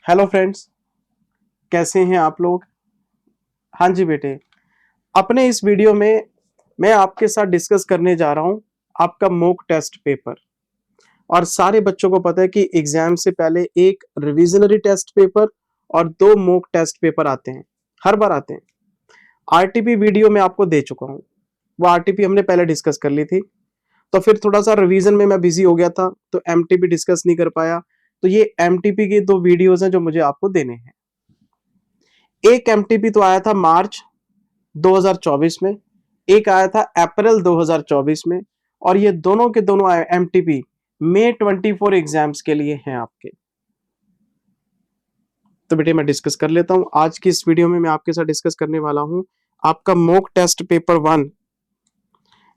Hello friends, कैसे हैं आप लोग। हाँ जी बेटे, अपने इस वीडियो में मैं आपके साथ डिस्कस करने जा रहा हूं आपका मॉक टेस्ट पेपर। और सारे बच्चों को पता है कि एग्जाम से पहले एक रिविजनरी टेस्ट पेपर और दो मॉक टेस्ट पेपर आते हैं, हर बार आते हैं। आरटीपी वीडियो में आपको दे चुका हूं, वो आरटीपी हमने पहले डिस्कस कर ली थी। तो फिर थोड़ा सा रिवीजन में मैं बिजी हो गया था, तो एमटीपी डिस्कस नहीं कर पाया। तो ये एमटीपी के दो वीडियोज हैं जो मुझे आपको देने हैं। एक एमटीपी तो आया था मार्च 2024 में, एक आया था अप्रैल 2024 में, और ये दोनों के दोनों एमटीपी मई 24 एग्जाम्स के लिए हैं आपके। तो बेटे मैं डिस्कस कर लेता हूं। आज की इस वीडियो में मैं आपके साथ डिस्कस करने वाला हूं आपका मॉक टेस्ट पेपर 1।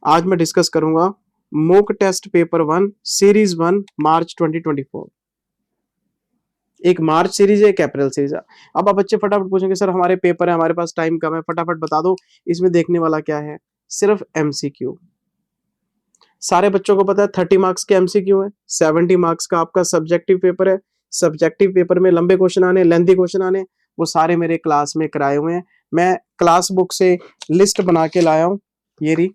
आज मैं डिस्कस करूंगा मॉक टेस्ट पेपर 1 सीरीज 1 मार्च 2024। एक मार्च सीरीज है, एक अप्रैल सीरीज है। अब आप बच्चे फटाफट पूछेंगे सर हमारे पेपर है, हमारे पास टाइम कम है, फटाफट बता दो इसमें देखने वाला क्या है। सिर्फ एमसीक्यू। सारे बच्चों को पता है 30 मार्क्स के एमसीक्यू है, 70 मार्क्स का आपका सब्जेक्टिव पेपर है। सब्जेक्टिव पेपर में लंबे क्वेश्चन आने, लेंथी क्वेश्चन आने, वो सारे मेरे क्लास में कराए हुए हैं। मैं क्लास बुक से लिस्ट बना के लाया हूं, ये रही।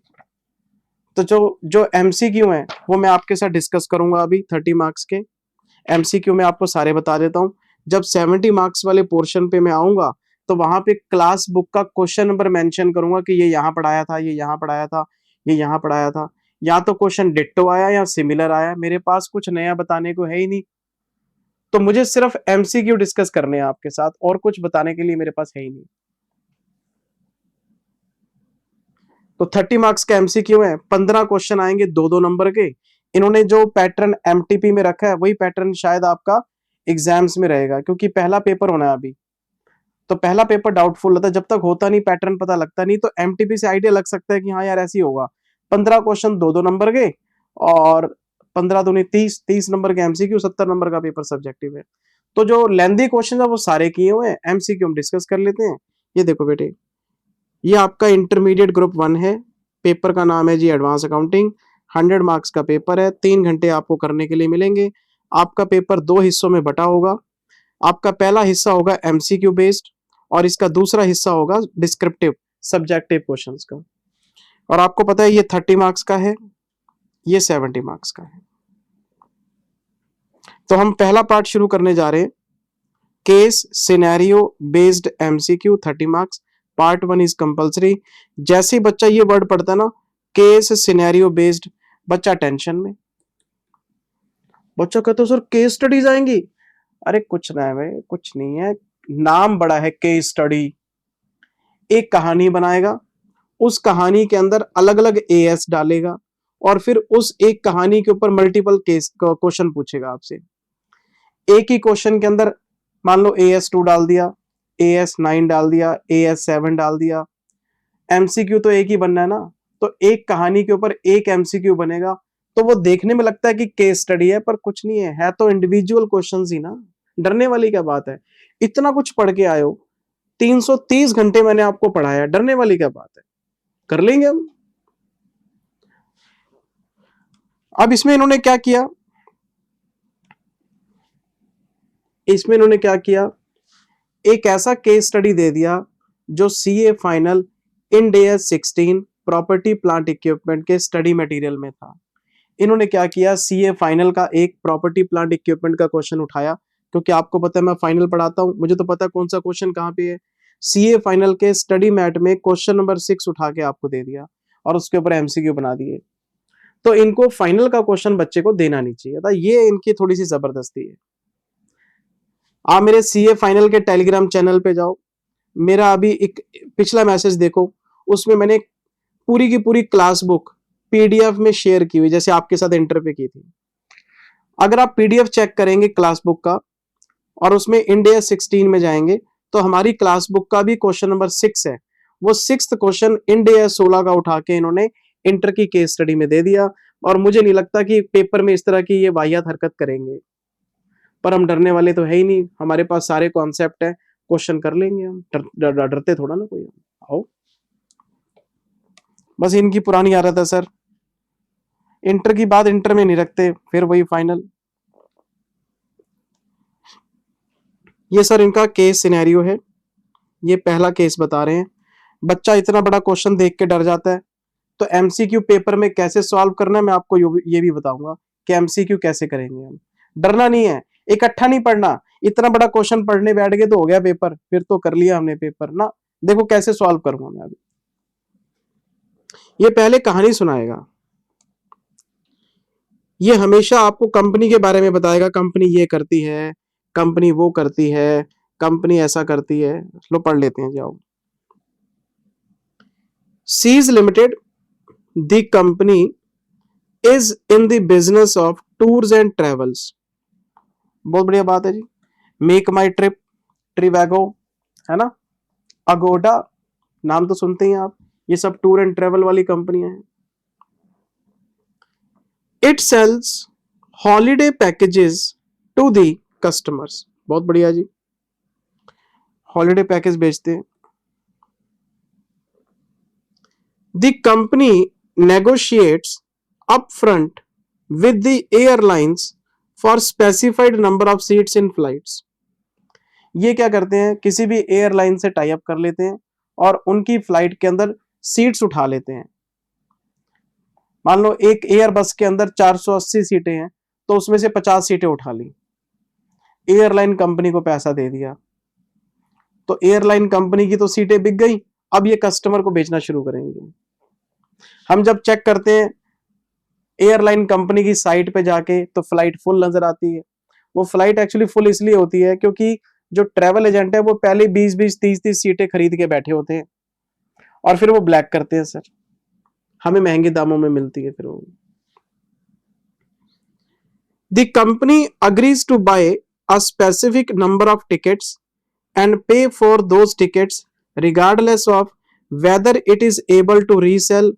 तो जो जो एमसीक्यू है वो मैं आपके साथ डिस्कस करूंगा अभी। 30 मार्क्स के एमसीक्यू में आपको सारे बता देता हूं। जब 70 मार्क्स वाले पोर्शन पे मैं आऊंगा तो वहां पे क्लास बुक का क्वेश्चन नंबर मेंशन करूंगा कि ये यहां पढ़ाया था, ये यहां पढ़ाया था, ये यहां पढ़ाया था। या तो क्वेश्चन डिट्टो आया या सिमिलर आया, मेरे पास कुछ नया बताने को है ही नहीं। तो मुझे सिर्फ एमसीक्यू डिस्कस करने हैं आपके साथ, और कुछ बताने के लिए मेरे पास है ही नहीं। तो 30 मार्क्स का एमसीक्यू है, 15 क्वेश्चन आएंगे दो दो नंबर के। इन्होंने जो पैटर्न एमटीपी में रखा है वही पैटर्न शायद आपका एग्जाम्स में रहेगा, क्योंकि पहला पेपर होना है अभी। तो पहला पेपर डाउटफुल होता है, जब तक होता नहीं पैटर्न पता लगता नहीं। तो एमटीपी से आइडिया लग सकता है कि हाँ यार ऐसे ही होगा। 15 क्वेश्चन दो दो नंबर के, और 15 दूनी 30, 30 नंबर के एमसीक्यू, 70 नंबर का पेपर सब्जेक्टिव है। तो जो लेंदी क्वेश्चन है वो सारे किए हुए हैं, एमसीक्यू हम डिस्कस कर लेते हैं। ये देखो बेटे, ये आपका इंटरमीडिएट ग्रुप 1 है। पेपर का नाम है जी एडवांस अकाउंटिंग। 100 मार्क्स का पेपर है, 3 घंटे आपको करने के लिए मिलेंगे। आपका पेपर दो हिस्सों में बटा होगा। आपका पहला हिस्सा होगा एमसीक्यू बेस्ड, और इसका दूसरा हिस्सा होगा डिस्क्रिप्टिव सब्जेक्टिव क्वेश्चंस का। और आपको पता है ये 30 मार्क्स का है, ये 70 मार्क्स का है। तो हम पहला पार्ट शुरू करने जा रहे हैं। Case scenario based MCQ 30 marks. Part 1 is compulsory. जैसे ही बच्चा ये वर्ड पढ़ता है ना, केस सिनेरियो बेस्ड, बच्चा टेंशन में। बच्चा कहता है सर केस स्टडीज आएंगी। अरे कुछ ना है भाई, कुछ नहीं है। नाम बड़ा है केस स्टडी। एक कहानी बनाएगा, उस कहानी के अंदर अलग अलग एएस डालेगा, और फिर उस एक कहानी के ऊपर मल्टीपल केस क्वेश्चन पूछेगा आपसे। एक ही क्वेश्चन के अंदर मान लो AS2 डाल दिया, AS9 डाल दिया, AS7 डाल दिया। एमसीक्यू तो एक ही बनना है ना। तो एक कहानी के ऊपर एक एमसीक्यू बनेगा। तो वो देखने में लगता है कि केस स्टडी है, पर कुछ नहीं है तो इंडिविजुअल क्वेश्चंस ही ना। डरने वाली क्या बात है। इतना कुछ पढ़ के आए हो, 330 घंटे मैंने आपको पढ़ाया, डरने वाली क्या बात है। कर लेंगे हम। अब इसमें इन्होंने क्या किया, इसमें इन्होंने क्या किया, एक ऐसा केस स्टडी दे दिया जो CA final Ind AS 16 property plant equipment के स्टडी मटेरियल में था। इन्होंने क्या किया, सीए फाइनल का एक प्रॉपर्टी प्लांट इक्विपमेंट का क्वेश्चन उठाया। क्योंकि आपको पता है मैं फाइनल पढ़ाता हूं, मुझे तो पता है कौन सा क्वेश्चन कहां पे है। सीए फाइनल के स्टडी मैट में क्वेश्चन नंबर 6 उठा के आपको दे दिया, और उसके ऊपर एमसीक्यू बना दिए। तो इनको फाइनल का क्वेश्चन बच्चे को देना नहीं चाहिए था, ये इनकी थोड़ी सी जबरदस्ती है। आप मेरे सीए फाइनल के टेलीग्राम चैनल पे जाओ, मेरा अभी एक पिछला मैसेज देखो, उसमें मैंने पूरी की पूरी क्लास बुक पीडीएफ में शेयर की हुई, जैसे आपके साथ इंटर पे की थी। अगर आप पीडीएफ चेक करेंगे क्लास बुक का, और उसमें इंडिया 16 में जाएंगे, तो हमारी क्लास बुक का भी क्वेश्चन नंबर 6 है। वो 6th क्वेश्चन इंडिया 16 का उठा के इन्होंने इंटर की केस स्टडी में दे दिया। और मुझे नहीं लगता कि पेपर में इस तरह की ये वाहियात हरकत करेंगे। पर हम डरने वाले तो है ही नहीं, हमारे पास सारे कॉन्सेप्ट है, क्वेश्चन कर लेंगे हम। डरते थोड़ा ना कोई। आओ, बस इनकी पुरानी आदत है सर, इंटर की बात इंटर में नहीं रखते, फिर वही फाइनल। ये सर इनका केस सिनेरियो है, ये पहला केस बता रहे हैं। बच्चा इतना बड़ा क्वेश्चन देख के डर जाता है, तो एमसीक्यू पेपर में कैसे सॉल्व करना है मैं आपको ये भी बताऊंगा कि एमसीक्यू कैसे करेंगे हम। डरना नहीं है, इकट्ठा नहीं पढ़ना, इतना बड़ा क्वेश्चन पढ़ने बैठ गए तो हो गया पेपर, फिर तो कर लिया हमने पेपर ना। देखो कैसे सॉल्व करूंगा मैं अभी। ये पहले कहानी सुनाएगा, ये हमेशा आपको कंपनी के बारे में बताएगा, कंपनी ये करती है, कंपनी वो करती है, कंपनी ऐसा करती है। लो पढ़ लेते हैं, जाओ। सीज limited the company is in the business of tours and travels. बहुत बढ़िया बात है जी। मेक माई ट्रिप, ट्रिवैगो, है ना, अगोडा, नाम तो सुनते ही आप, ये सब टूर एंड ट्रेवल वाली कंपनियां हैं। It sells holiday packages to the customers. बहुत बढ़िया जी, हॉलीडे पैकेज बेचते हैं। The company negotiates upfront with the airlines for specified number of seats in flights. ये क्या करते हैं, किसी भी एयरलाइन से टाई अप कर लेते हैं और उनकी फ्लाइट के अंदर सीट्स उठा लेते हैं। मान लो एक एयर बस के अंदर 480 सीटें हैं, तो उसमें से 50 सीटें उठा ली, एयरलाइन कंपनी को पैसा दे दिया, तो एयरलाइन कंपनी की तो सीटें बिक गई। अब ये कस्टमर को बेचना शुरू करेंगे। हम जब चेक करते हैं एयरलाइन कंपनी की साइट पे जाके, तो फ्लाइट फुल नजर आती है। वो फ्लाइट एक्चुअली फुल इसलिए होती है क्योंकि जो ट्रेवल एजेंट है वो पहले 20-20, 30-30 सीटें खरीद के बैठे होते हैं और फिर वो ब्लैक करते हैं सर, हमें महंगे दामों में मिलती है फिर वो। The company agrees to buy a specific number of tickets and pay for those tickets regardless of whether it is able to resell.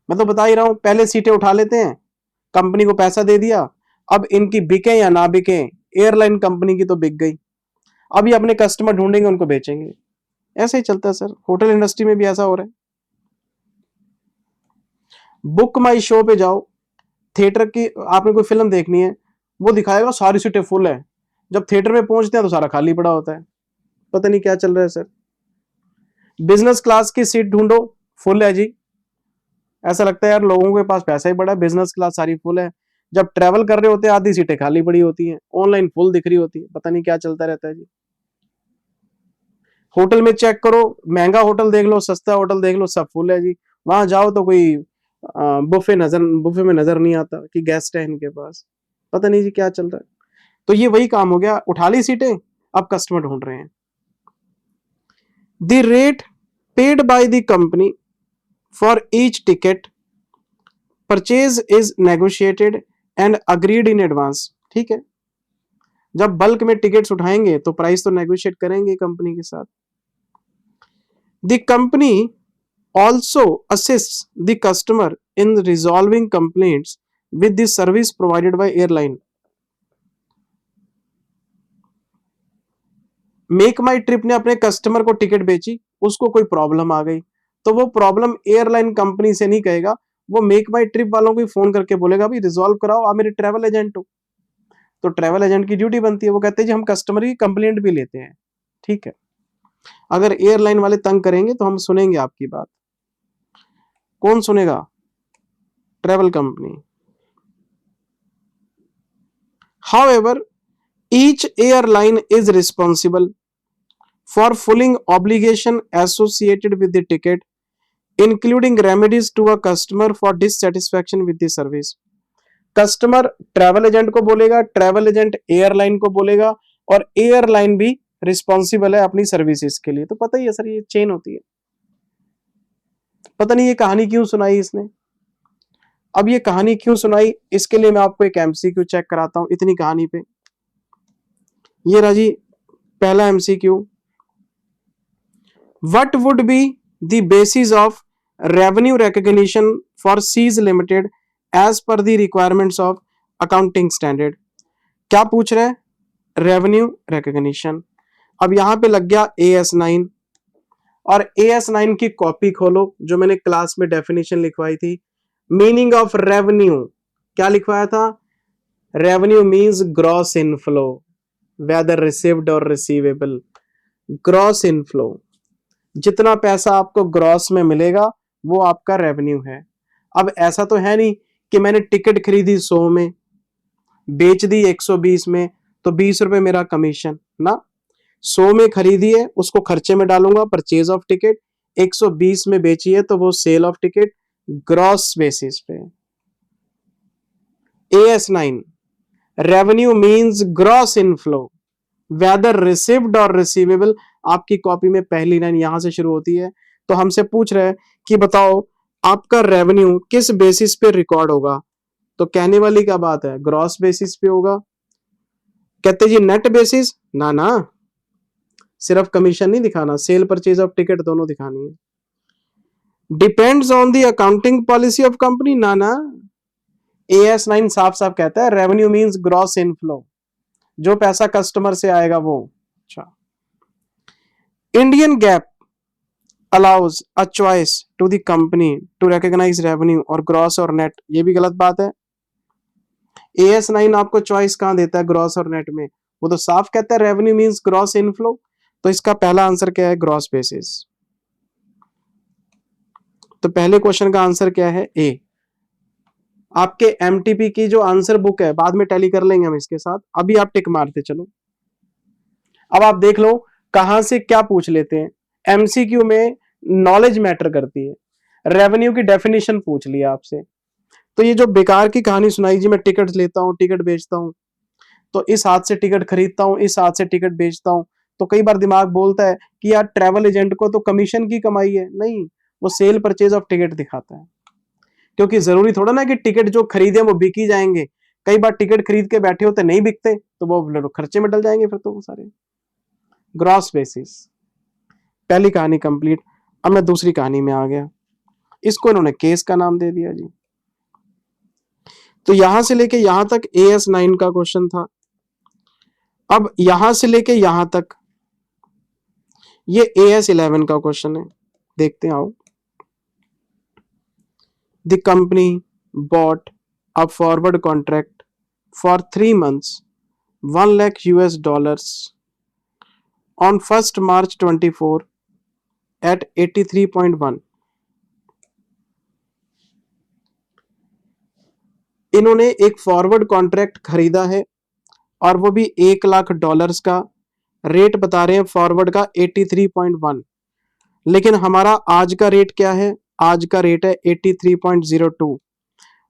मतलब बता ही रहा हूं, पहले सीटें उठा लेते हैं, कंपनी को पैसा दे दिया, अब इनकी बिके या ना बिके, एयरलाइन कंपनी की तो बिक गई, अब ये अपने कस्टमर ढूंढेंगे, उनको बेचेंगे। ऐसे ही चलता है सर, होटल इंडस्ट्री में भी ऐसा हो रहा है। बुक माई शो पे जाओ, थिएटर की आपने कोई फिल्म देखनी है, वो दिखाएगा सारी सीटें फुल है, जब थिएटर में पहुंचते हैं तो सारा खाली पड़ा होता है। पता नहीं क्या चल रहा है सर। बिजनेस क्लास की सीट ढूंढो, फुल है जी, ऐसा लगता है यार लोगों के पास पैसा ही बड़ा है, बिजनेस क्लास सारी फुल है। जब ट्रेवल कर रहे होते हैं आधी सीटें खाली पड़ी होती हैं, ऑनलाइन फुल दिख रही होती है, पता नहीं क्या चलता रहता है जी। होटल में चेक करो, महंगा होटल देख लो, सस्ता होटल देख लो, सब फुल है जी। वहां जाओ तो कोई बुफे में नजर नहीं आता कि गेस्ट है इनके पास, पता नहीं जी क्या चल रहा है। तो ये वही काम हो गया, उठा ली सीटें, अब कस्टमर ढूंढ रहे हैं। The rate paid by the company for each ticket purchase is negotiated and agreed in advance. ठीक है, जब बल्क में टिकट्स उठाएंगे तो प्राइस तो नेगोशिएट करेंगे कंपनी के साथ। The company also assists the customer in resolving complaints with the service provided by airline. Make my trip ने अपने कस्टमर को टिकट बेची, उसको कोई प्रॉब्लम आ गई, तो वो प्रॉब्लम एयरलाइन कंपनी से नहीं कहेगा, वो मेक माई ट्रिप वालों को फोन करके बोलेगा भाई रिजॉल्व कराओ, आप मेरे ट्रेवल एजेंट हो। तो ट्रेवल एजेंट की ड्यूटी बनती है, वो कहते हैं जी हम कस्टमर की कंप्लेंट भी लेते हैं। ठीक है, अगर एयरलाइन वाले तंग करेंगे तो हम सुनेंगे आपकी बात। कौन सुनेगा? Travel company. However, each airline is responsible for fulfilling obligation associated with the ticket, including remedies to a customer for dissatisfaction with the service. Customer travel agent को बोलेगा, ट्रैवल एजेंट एयरलाइन को बोलेगा, और एयरलाइन भी responsible है अपनी services के लिए। तो पता ही है सर, ये चेन होती है। पता नहीं ये कहानी क्यों सुनाई इसने। अब ये कहानी क्यों सुनाई, इसके लिए मैं आपको एक एमसीक्यू चेक कराता हूं इतनी कहानी पे। ये रहा जी पहला MCQ. What would be the basis of revenue recognition for Seas limited as per the requirements of accounting standard. क्या पूछ रहे हैं? Revenue recognition. अब यहां पे लग गया AS9, और AS9 की कॉपी खोलो जो मैंने क्लास में डेफिनेशन लिखवाई थी। मीनिंग ऑफ रेवेन्यू क्या लिखवाया था? Revenue means gross inflow. whether received or receivable. Gross inflow, जितना पैसा आपको ग्रॉस में मिलेगा वो आपका रेवेन्यू है। अब ऐसा तो है नहीं कि मैंने टिकट खरीदी 100 में, बेच दी 120 में, तो 20 रुपए मेरा कमीशन ना। 100 में खरीदी है, उसको खर्चे में डालूंगा, परचेज ऑफ टिकट। 120 में बेची है तो वो sale of ticket, gross basis पे। AS9, revenue means gross inflow, whether received और रिसीवेबल। आपकी कॉपी में पहली लाइन यहां से शुरू होती है, तो हमसे पूछ रहे हैं कि बताओ आपका रेवेन्यू किस बेसिस पे रिकॉर्ड होगा, तो कहने वाली क्या बात है, ग्रॉस बेसिस पे होगा। कहते जी नेट बेसिस, ना ना, सिर्फ कमीशन नहीं दिखाना, सेल परचेज ऑफ टिकट दोनों दिखानी है। Depends on the accounting policy of company, ना ना। AS9 साफ साफ कहता है रेवेन्यू मींस ग्रॉस इनफ्लो, जो पैसा कस्टमर से आएगा वो। अच्छा, Indian GAAP allows a choice to the company to recognise revenue और ग्रॉस और नेट, ये भी गलत बात है। AS9 आपको चॉइस कहां देता है ग्रॉस और नेट में, वो तो साफ कहता है रेवेन्यू मींस ग्रॉस इनफ्लो। तो इसका पहला आंसर क्या है, ग्रॉस बेसिस। तो पहले क्वेश्चन का आंसर क्या है, ए। आपके MTP की जो आंसर बुक है बाद में टैली कर लेंगे हम इसके साथ, अभी आप टिक मारते चलो। अब आप देख लो कहां से क्या पूछ लेते हैं। MCQ में नॉलेज मैटर करती है, रेवेन्यू की डेफिनेशन पूछ लिया आपसे, तो ये जो बेकार की कहानी सुनाई जी, मैं टिकट लेता हूं, टिकट बेचता हूं, तो इस हाथ से टिकट खरीदता हूं, इस हाथ से टिकट बेचता हूं, तो कई बार दिमाग बोलता है कि यार ट्रैवल एजेंट को तो कमीशन की कमाई है। नहीं, वो सेल परचेज ऑफ टिकट दिखाता है, क्योंकि जरूरी थोड़ा ना कि टिकट जो खरीदे वो बिक ही जाएंगे। कई बार टिकट खरीद के बैठे होते नहीं बिकते, तो वो खर्चे में डल जाएंगे फिर तो वो सारे। ग्रॉस बेसिस, पहली कहानी कंप्लीट। अब मैं दूसरी कहानी में आ गया, इसको इन्होंने केस का नाम दे दिया जी। तो यहां से लेके यहां तक AS9 का क्वेश्चन था। अब यहां से लेके यहां तक ये AS11 का क्वेश्चन है, देखते हैं आओ। The company bought a forward contract for 3 months $1 lakh on 1st March 24 at 83.1। इन्होंने एक फॉरवर्ड कॉन्ट्रैक्ट खरीदा है और वो भी $1 लाख का, रेट बता रहे हैं फॉरवर्ड का 83.1। लेकिन हमारा आज का रेट क्या है, आज का रेट है 83.02।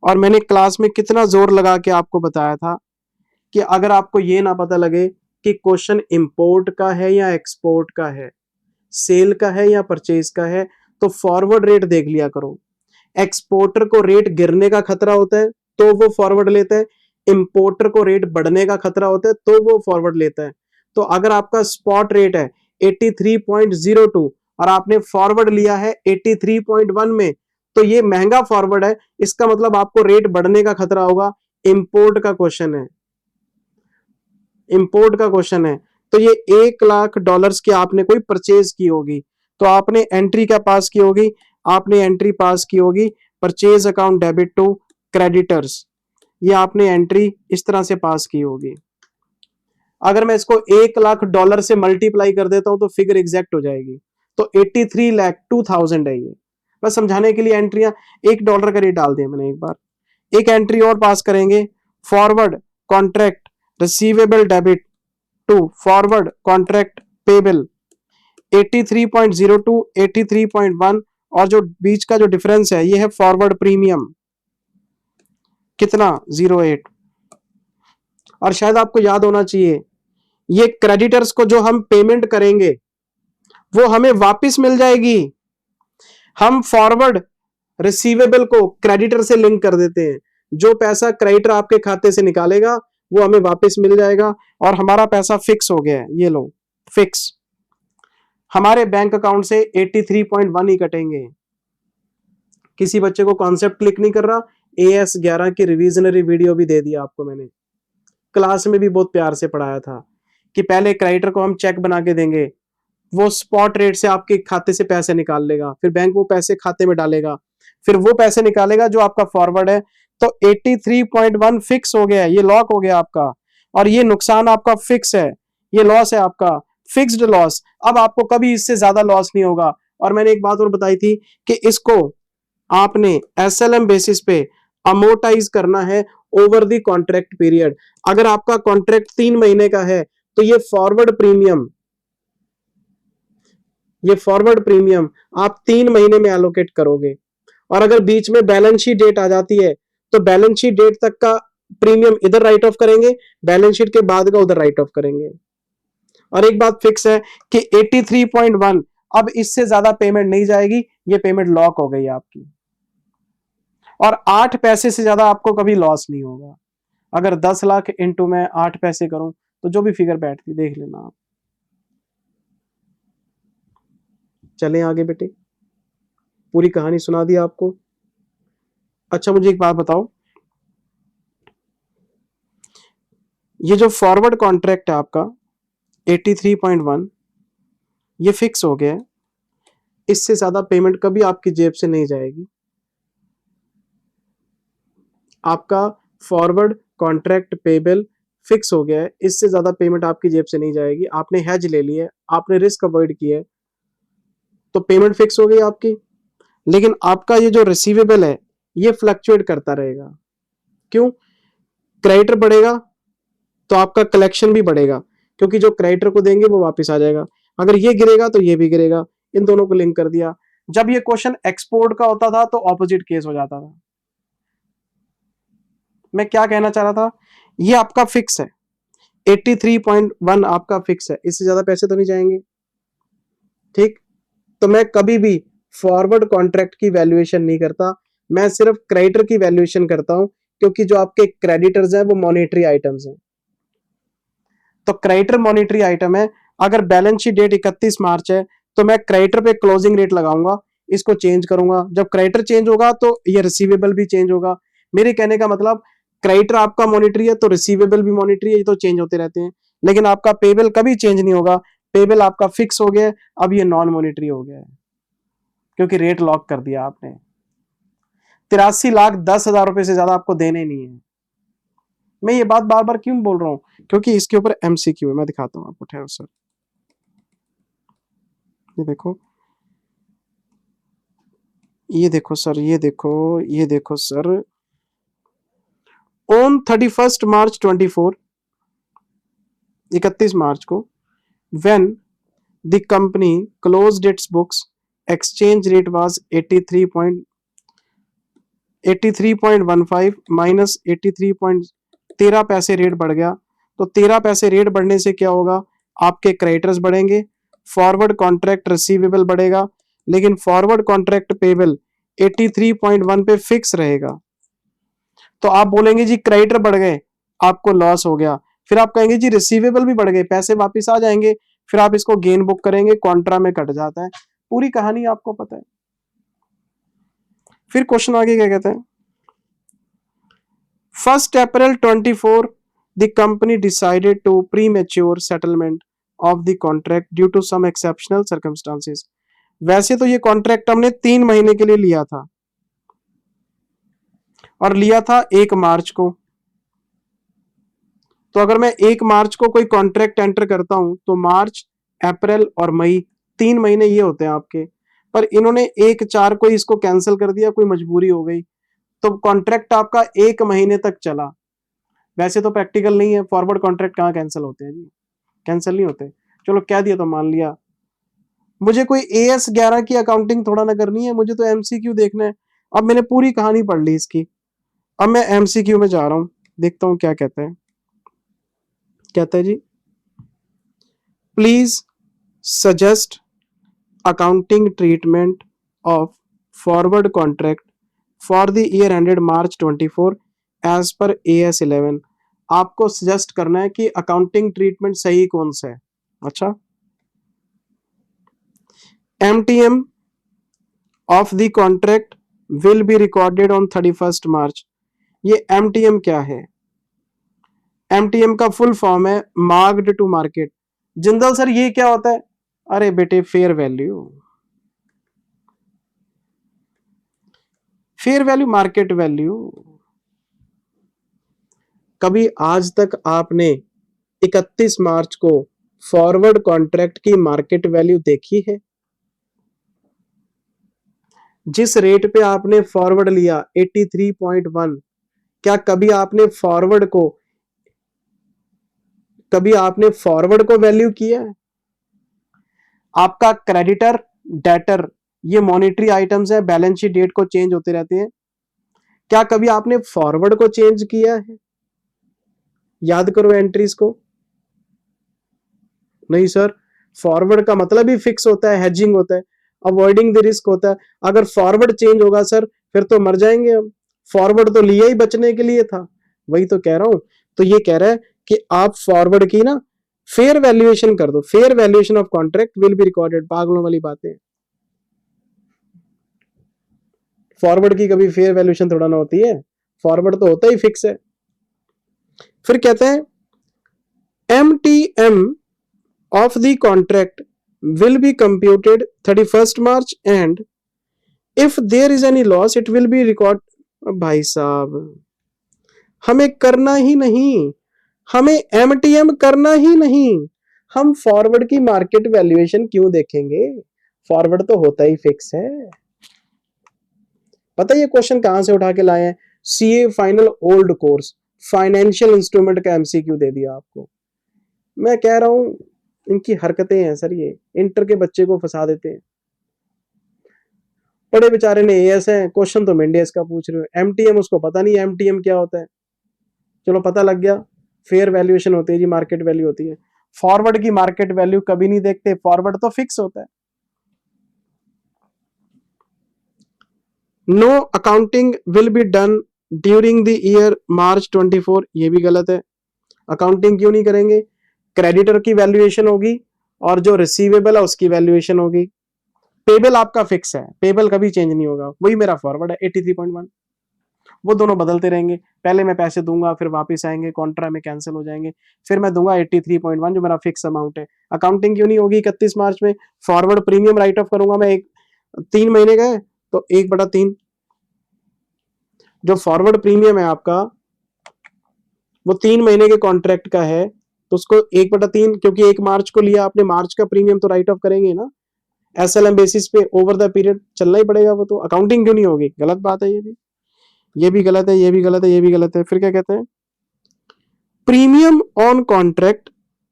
और मैंने क्लास में कितना जोर लगा के आपको बताया था कि अगर आपको ये ना पता लगे कि क्वेश्चन इंपोर्ट का है या एक्सपोर्ट का है, सेल का है या परचेज का है, तो फॉरवर्ड रेट देख लिया करो। एक्सपोर्टर को रेट गिरने का खतरा होता है तो वो फॉरवर्ड लेता है, इंपोर्टर को रेट बढ़ने का खतरा होता है तो वो फॉरवर्ड लेता है। तो अगर आपका स्पॉट रेट है 83.02 और आपने फॉरवर्ड लिया है 83.1 में, तो ये महंगा फॉरवर्ड है, इसका मतलब आपको रेट बढ़ने का खतरा होगा। इंपोर्ट का क्वेश्चन है, इंपोर्ट का क्वेश्चन है। तो ये $1 लाख की आपने कोई परचेज की होगी, तो आपने एंट्री क्या पास की होगी, आपने एंट्री पास की होगी purchase account debit to creditors, ये आपने एंट्री इस तरह से पास की होगी। अगर मैं इसको $1 लाख से मल्टीप्लाई कर देता हूं तो फिगर एग्जैक्ट हो जाएगी, तो 83,02,000 है ये। बस समझाने के लिए एंट्रियां $1 का रेट डाल दिया मैंने एक बार। एक एंट्री और पास करेंगे, forward contract receivable debit to forward contract payable 83.02 83.1, और जो बीच का जो डिफरेंस है ये है फॉरवर्ड प्रीमियम, कितना 08। और शायद आपको याद होना चाहिए ये क्रेडिटर्स को जो हम पेमेंट करेंगे वो हमें वापस मिल जाएगी। हम फॉरवर्ड रिसीवेबल को क्रेडिटर से लिंक कर देते हैं, जो पैसा क्रेडिटर आपके खाते से निकालेगा वो हमें वापस मिल जाएगा और हमारा पैसा फिक्स हो गया है। ये लो फिक्स, हमारे बैंक अकाउंट से 83.1 ही कटेंगे। किसी बच्चे को कॉन्सेप्ट क्लिक नहीं कर रहा, AS11 की रिविजनरी वीडियो भी दे दिया आपको मैंने, क्लास में भी बहुत प्यार से पढ़ाया था कि पहले क्रेडिटर को हम चेक बना के देंगे, वो स्पॉट रेट से आपके खाते से पैसे निकाल लेगा, फिर बैंक वो पैसे खाते में डालेगा, फिर वो पैसे निकालेगा जो आपका फॉरवर्ड है। तो 83.1 फिक्स हो गया, ये लॉक हो गया आपका। और ये नुकसान आपका फिक्स है, ये लॉस है आपका फिक्स्ड लॉस। अब आपको कभी इससे ज्यादा लॉस नहीं होगा। और मैंने एक बात और बताई थी कि इसको आपने एसएलएम बेसिस पे अमोर्टाइज करना है ओवर द कॉन्ट्रैक्ट पीरियड। अगर आपका कॉन्ट्रैक्ट 3 महीने का है तो ये फॉरवर्ड प्रीमियम आप 3 महीने में एलोकेट करोगे। और अगर बीच में बैलेंस शीट डेट आ जाती है तो बैलेंस शीट डेट तक का प्रीमियम इधर राइट ऑफ करेंगे, बैलेंस शीट के बाद का उधर राइट ऑफ करेंगे। और एक बात फिक्स है कि 83.1 अब इससे ज्यादा पेमेंट नहीं जाएगी, ये पेमेंट लॉक हो गई आपकी। और 8 पैसे से ज्यादा आपको कभी लॉस नहीं होगा। अगर 10 लाख इंटू में 8 पैसे करूं तो जो भी फिगर बैठती देख लेना आप। चलें आगे बेटे, पूरी कहानी सुना दी आपको। अच्छा मुझे एक बात बताओ, ये जो फॉरवर्ड कॉन्ट्रैक्ट है आपका 83.1 ये फिक्स हो गया है, इससे ज्यादा पेमेंट कभी आपकी जेब से नहीं जाएगी। आपका फॉरवर्ड कॉन्ट्रैक्ट पेबल फिक्स हो गया है, इससे ज्यादा पेमेंट आपकी जेब से नहीं जाएगी। आपने हेज ले लिया है, आपने रिस्क अवॉइड किया है, तो पेमेंट फिक्स हो गई आपकी। लेकिन आपका ये जो रिसीवेबल है ये फ्लक्चुएट करता रहेगा। क्यों? क्रेडिटर बढ़ेगा तो आपका कलेक्शन भी बढ़ेगा, क्योंकि जो क्रेडिटर को देंगे वो वापस आ जाएगा। अगर ये गिरेगा तो ये भी गिरेगा। इन दोनों को लिंक कर दिया। जब ये क्वेश्चन एक्सपोर्ट का होता था तो ऑपोजिट केस हो जाता था। मैं क्या कहना चाह रहा था, ये आपका फिक्स है 83.1 आपका फिक्स है, इससे ज्यादा पैसे तो नहीं जाएंगे। ठीक, तो मैं कभी भी फॉरवर्ड कॉन्ट्रैक्ट की वैल्यूएशन नहीं करता, मैं सिर्फ क्रेडिटर की वैल्यूएशन करता हूं, क्योंकि जो आपके क्रेडिटर्स हैं वो मॉनेटरी आइटम्स हैं। तो क्रेडिटर मॉनेटरी आइटम है। अगर बैलेंस शीट डेट 31 मार्च है तो मैं क्रेडिटर पे क्लोजिंग रेट लगाऊंगा, इसको चेंज करूंगा। जब क्रेडिटर चेंज होगा तो ये रिसीवेबल भी चेंज होगा। मेरे कहने का मतलब क्रेडिटर आपका मॉनेटरी है तो रिसीवेबल भी मॉनेटरी है, ये तो चेंज होते रहते हैं। लेकिन आपका पेबल कभी चेंज नहीं होगा, पेबल आपका फिक्स हो गया है, अब ये नॉन मॉनेटरी हो गया है क्योंकि रेट लॉक कर दिया आपने। 83,10,000 रुपए से ज्यादा आपको देने नहीं है। मैं ये बात बार बार क्यों बोल रहा हूं, क्योंकि इसके ऊपर एमसीक्यू है। मैं दिखाता हूं आपको, ठहरो सर। ये देखो, ये देखो सर, ये देखो, ये देखो सर। ऑन 31 मार्च 24, 31 मार्च को, when the company closed it's books, exchange rate was 83.15 minus 13 पैसे रेट बढ़ गया। तो 13 पैसे रेट बढ़ने से क्या होगा, आपके क्रेडिटर्स बढ़ेंगे, फॉरवर्ड कॉन्ट्रैक्ट रिसीवेबल बढ़ेगा, लेकिन फॉरवर्ड कॉन्ट्रैक्ट पेबल 83.1 पे फिक्स रहेगा। तो आप बोलेंगे जी क्रेडिटर बढ़ गए, आपको लॉस हो गया। फिर आप कहेंगे जी रिसीवेबल भी बढ़ गए, पैसे वापस आ जाएंगे। फिर आप इसको गेन बुक करेंगे, कॉन्ट्रा में कट जाता है। पूरी कहानी आपको पता है। फिर क्वेश्चन आगे क्या कहते हैं, 1 April 24, the company decided to premature settlement of the contract due to some exceptional circumstances. वैसे तो ये कॉन्ट्रैक्ट हमने 3 महीने के लिए लिया था और लिया था 1 मार्च को। तो अगर मैं 1 मार्च को कोई कॉन्ट्रैक्ट एंटर करता हूं तो मार्च, अप्रैल और मई 3 महीने ये होते हैं आपके। पर इन्होंने 1/4 को इसको कैंसिल कर दिया, कोई मजबूरी हो गई, तो कॉन्ट्रैक्ट आपका 1 महीने तक चला। वैसे तो प्रैक्टिकल नहीं है, फॉरवर्ड कॉन्ट्रैक्ट कहाँ कैंसिल होते हैं जी, कैंसिल नहीं होते। चलो कह दिया तो मान लिया। मुझे कोई AS11 की अकाउंटिंग थोड़ा ना करनी है, मुझे तो MCQ देखना है। अब मैंने पूरी कहानी पढ़ ली इसकी, अब मैं MCQ में जा रहा हूं, देखता हूं क्या कहता है। कहता है जी, please suggest accounting treatment of forward contract for the year ended March 24 as per AS11। आपको सजेस्ट करना है कि अकाउंटिंग ट्रीटमेंट सही कौन सा है। अच्छा, MTM of the contract will be recorded on 31 March. ये MTM क्या है, MTM का फुल फॉर्म है marked to market. Jindal sir ये क्या होता है, अरे बेटे fair value, fair value market value. कभी आज तक आपने 31 मार्च को फॉरवर्ड कॉन्ट्रैक्ट की मार्केट वैल्यू देखी है? जिस रेट पे आपने फॉरवर्ड लिया 83.1, क्या कभी आपने फॉरवर्ड को वैल्यू किया है? आपका क्रेडिटर, डेटर, ये मॉनिटरी आइटम्स है, बैलेंस शीट डेट को चेंज होते रहते हैं। क्या कभी आपने फॉरवर्ड को चेंज किया है? याद करो एंट्रीज को। नहीं सर, फॉरवर्ड का मतलब ही फिक्स होता है, हेजिंग होता है, अवॉइडिंग द रिस्क होता है। अगर फॉरवर्ड चेंज होगा सर फिर तो मर जाएंगे हम। फॉरवर्ड तो लिया ही बचने के लिए था। वही तो कह रहा हूं। तो ये कह रहा है कि आप फॉरवर्ड की ना फेयर वैल्यूएशन कर दो। Fair valuation of contract will be recorded. पागलों वाली बातें। फॉरवर्ड की कभी फेयर वैल्यूएशन थोड़ा ना होती है, फॉरवर्ड तो होता ही फिक्स है। फिर कहते हैं MTM of the contract will be computed 31st March and if there is any loss it will be record। भाई साहब, हमें करना ही नहीं, हमें MTM करना ही नहीं, हम फॉरवर्ड की मार्केट वैल्यूएशन क्यों देखेंगे? फॉरवर्ड तो होता ही फिक्स है। पता है ये क्वेश्चन कहां से उठा के लाए हैं? CA final old course financial instrument का MCQ दे दिया आपको। मैं कह रहा हूं इनकी हरकतें हैं सर, ये इंटर के बच्चे को फंसा देते हैं। बड़े बेचारे ने AS है, क्वेश्चन तो मेंडेस का पूछ रहे हो। MTM उसको पता नहीं MTM क्या होता है। चलो पता लग गया, फेयर वैल्यूएशन होती है जी, मार्केट वैल्यू होती है। फॉरवर्ड की मार्केट वैल्यू कभी नहीं देखते, फॉरवर्ड तो फिक्स होता है। No accounting will be done during the year March 24, ये भी गलत है। अकाउंटिंग क्यों नहीं करेंगे? क्रेडिटर की वैल्यूएशन होगी और जो रिसीवेबल है उसकी वैल्यूएशन होगी। पेबल आपका फिक्स है, पेबल कभी चेंज नहीं होगा। वही मेरा फॉरवर्ड है 83.1, वो दोनों बदलते रहेंगे। पहले मैं पैसे दूंगा, फिर वापस आएंगे, कॉन्ट्रा में कैंसिल हो जाएंगे, फिर मैं दूंगा 83.1 जो मेरा फिक्स अमाउंट है। अकाउंटिंग क्यों नहीं होगी 31 मार्च में? फॉरवर्ड प्रीमियम राइट ऑफ करूंगा मैं, 3 महीने गए तो 1/3 जो फॉरवर्ड प्रीमियम है आपका वो 3 महीने के कॉन्ट्रैक्ट का है, तो उसको 1/3, क्योंकि 1 मार्च को लिया आपने, मार्च का प्रीमियम तो राइट ऑफ करेंगे ना SLM बेसिस पे, ओवर द पीरियड चलना ही पड़ेगा वो तो। अकाउंटिंग क्यों नहीं होगी? गलत बात है, ये भी गलत है, ये भी गलत है, ये भी गलत है। फिर क्या कहते हैं? Premium on contract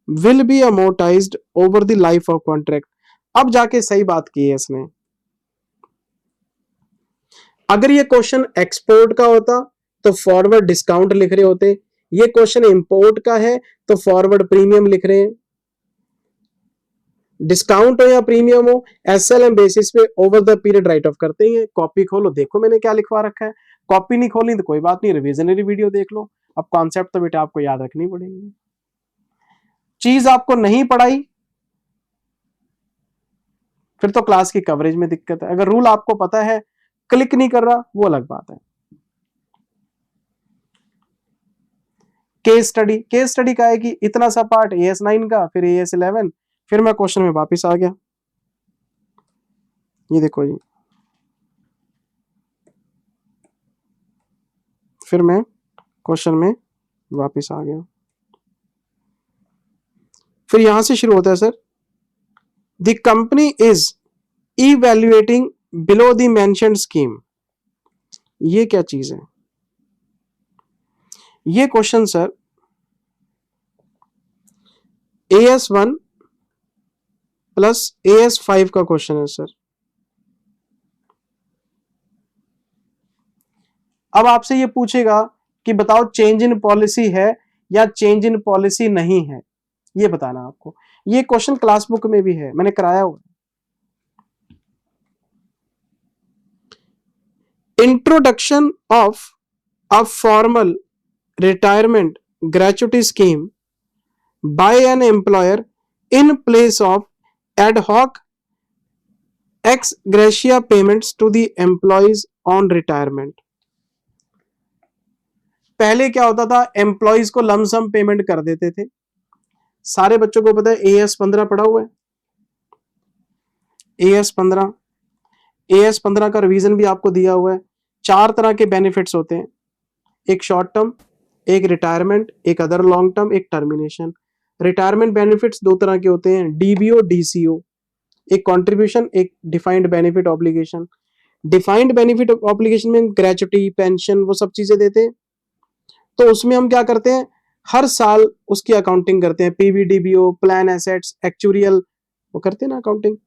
will B amortised over the life of contract. अब जाके सही बात की है इसने। अगर ये क्वेश्चन एक्सपोर्ट का होता तो फॉरवर्ड डिस्काउंट लिख रहे होते, ये क्वेश्चन इंपोर्ट का है तो फॉरवर्ड प्रीमियम लिख रहे हैं। डिस्काउंट हो या प्रीमियम हो, SLM बेसिस पे over the period right of करते हैं। कॉपी खोलो, देखो मैंने क्या लिखवा रखा है। कॉपी नहीं खोली तो कोई बात नहीं, रिविजनरी वीडियो देख लो। अब कॉन्सेप्ट तो बेटा आपको याद रखनी पड़ेगी। चीज आपको नहीं पढ़ाई फिर तो क्लास की कवरेज में दिक्कत है। अगर रूल आपको पता है, क्लिक नहीं कर रहा, वो अलग बात है। केस स्टडी, केस स्टडी का है कि इतना सा पार्ट AS9 का, फिर AS11, फिर मैं क्वेश्चन में वापस आ गया। ये देखो जी, फिर मैं क्वेश्चन में वापस आ गया। फिर यहां से शुरू होता है sir, the company is evaluating below the mentioned scheme. ये क्या चीज है? ये question sir AS1 plus AS5 का क्वेश्चन है सर। अब आपसे ये पूछेगा कि बताओ चेंज इन पॉलिसी है या चेंज इन पॉलिसी नहीं है, ये बताना आपको। ये क्वेश्चन क्लास बुक में भी है, मैंने कराया हुआ। Introduction of a formal retirement gratuity scheme by an employer in place of ad hoc ex gratia payments to the employees on retirement. पहले क्या होता था, एम्प्लॉयज को लमसम पेमेंट कर देते थे। सारे बच्चों को पता है AS15 पढ़ा हुआ है। AS15 का रिवीजन भी आपको दिया हुआ है। 4 तरह के बेनिफिट्स होते हैं, एक शॉर्ट टर्म, एक रिटायरमेंट, एक अदर लॉन्ग टर्म, एक टर्मिनेशन। रिटायरमेंट बेनिफिट्स दो तरह के होते हैं, डीबीओ, डीसीओ। एक कंट्रीब्यूशन, एक defined benefit obligation. Defined benefit obligation में ग्रेचुटी, पेंशन, वो सब चीजें देते हैं। तो उसमें हम क्या करते हैं, हर साल उसकी अकाउंटिंग करते हैं, पीवीडीबीओ, प्लान एसेट्स, एक्चुरियल, वो करते हैं ना अकाउंटिंग।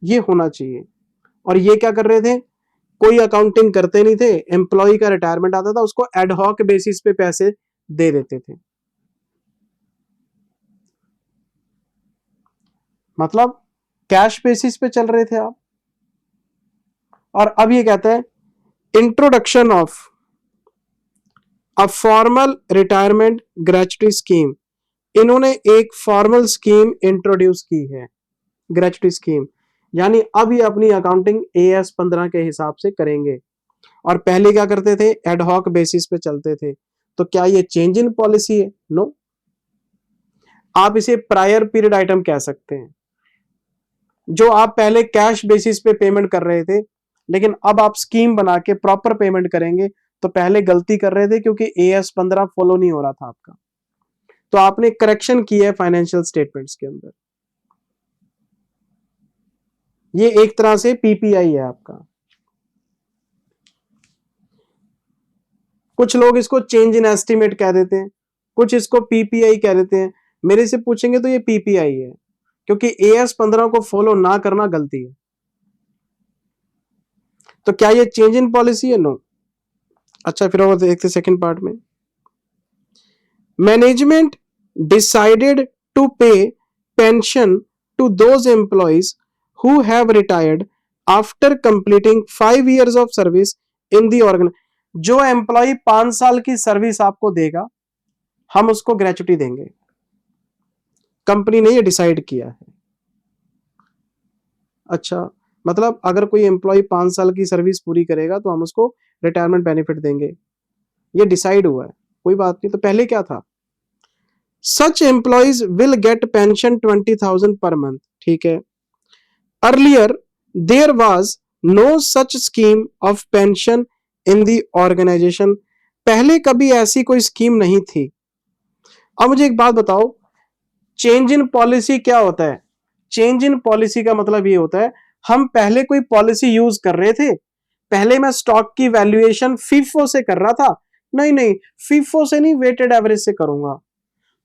ये होना चाहिए। और ये क्या कर रहे थे, कोई अकाउंटिंग करते नहीं थे, एम्प्लॉय का रिटायरमेंट आता था उसको एडहॉक बेसिस पे पैसे दे देते थे। मतलब कैश बेसिस पे चल रहे थे आप। और अब ये कहता है introduction of a formal retirement gratuity scheme. इन्होंने एक फॉर्मल स्कीम इंट्रोड्यूस की है, ग्रेचुटी स्कीम। यानी अब ये अपनी अकाउंटिंग एएस 15 के हिसाब से करेंगे। और पहले क्या करते थे, एडहॉक बेसिस पे चलते थे। तो क्या ये चेंज इन पॉलिसी है? नो। आप इसे प्रायर पीरियड आइटम कह सकते हैं। जो आप पहले कैश बेसिस पे पेमेंट कर रहे थे, लेकिन अब आप स्कीम बना के प्रॉपर पेमेंट करेंगे, तो पहले गलती कर रहे थे क्योंकि एएस 15 फॉलो नहीं हो रहा था आपका, तो आपने करेक्शन की है फाइनेंशियल स्टेटमेंट्स के अंदर। ये एक तरह से पीपीआई है आपका। कुछ लोग इसको चेंज इन एस्टिमेट कह देते हैं, कुछ इसको पीपीआई कह देते हैं। मेरे से पूछेंगे तो ये पीपीआई है, क्योंकि एएस 15 को फॉलो ना करना गलती है। तो क्या ये चेंज इन पॉलिसी है? नो। अच्छा, फिर और देखते सेकंड पार्ट में। Management decided to pay pension to those employees who have retired after completing 5 years of service in the organ. जो एम्प्लॉय 5 साल की सर्विस आपको देगा, हम उसको ग्रेचुटी देंगे। कंपनी ने ये डिसाइड किया है। अच्छा, मतलब अगर कोई एम्प्लॉय 5 साल की सर्विस पूरी करेगा तो हम उसको रिटायरमेंट बेनिफिट देंगे, ये डिसाइड हुआ है। कोई बात नहीं। तो पहले क्या था, such employees will get pension 20,000 per month. ठीक है। Earlier there was no such scheme of pension in the organisation. पहले कभी ऐसी कोई स्कीम नहीं थी। अब मुझे एक बात बताओ, चेंज इन पॉलिसी क्या होता है? चेंज इन पॉलिसी का मतलब ये होता है, हम पहले कोई पॉलिसी यूज कर रहे थे, पहले मैं स्टॉक की वैल्यूएशन फीफो से कर रहा था, नहीं नहीं, फीफो से नहीं, वेटेड एवरेज से करूंगा।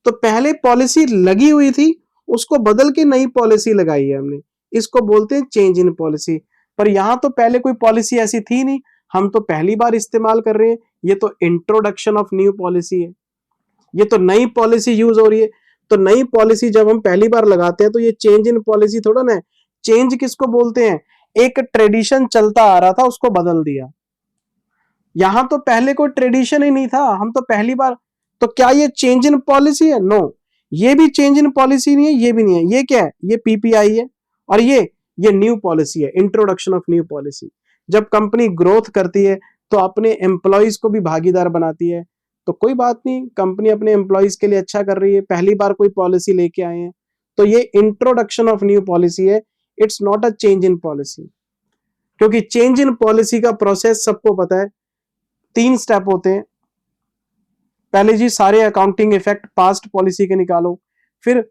तो पहले पॉलिसी लगी हुई थी, उसको बदल के नई पॉलिसी लगाई है हमने, इसको बोलते हैं चेंज इन पॉलिसी। पर यहां तो पहले कोई पॉलिसी ऐसी थी नहीं, हम तो पहली बार इस्तेमाल कर रहे हैं। ये तो इंट्रोडक्शन ऑफ न्यू पॉलिसी है, ये तो नई पॉलिसी यूज हो रही है। तो नई पॉलिसी जब हम पहली बार लगाते हैं तो ये चेंज इन पॉलिसी थोड़ा ना है। चेंज किसको बोलते हैं, एक ट्रेडिशन चलता आ रहा था उसको बदल दिया। यहां तो पहले कोई ट्रेडिशन ही नहीं था, हम तो पहली बार। तो क्या ये चेंज इन पॉलिसी है? नो। ये भी चेंज इन पॉलिसी नहीं है, ये भी नहीं है। ये क्या है, ये पीपीआई है। और ये न्यू पॉलिसी है, इंट्रोडक्शन ऑफ न्यू पॉलिसी। जब कंपनी ग्रोथ करती है तो अपने एम्प्लॉयज को भी भागीदार बनाती है। तो कोई बात नहीं, कंपनी अपने एम्प्लॉयज के लिए अच्छा कर रही है, पहली बार कोई पॉलिसी लेके आए हैं, तो ये इंट्रोडक्शन ऑफ न्यू पॉलिसी है। It's not a change in policy. क्योंकि चेंज इन पॉलिसी का प्रोसेस सबको पता है, 3 स्टेप होते हैं। पहले जी सारे अकाउंटिंग इफेक्ट पास्ट पॉलिसी के निकालो, फिर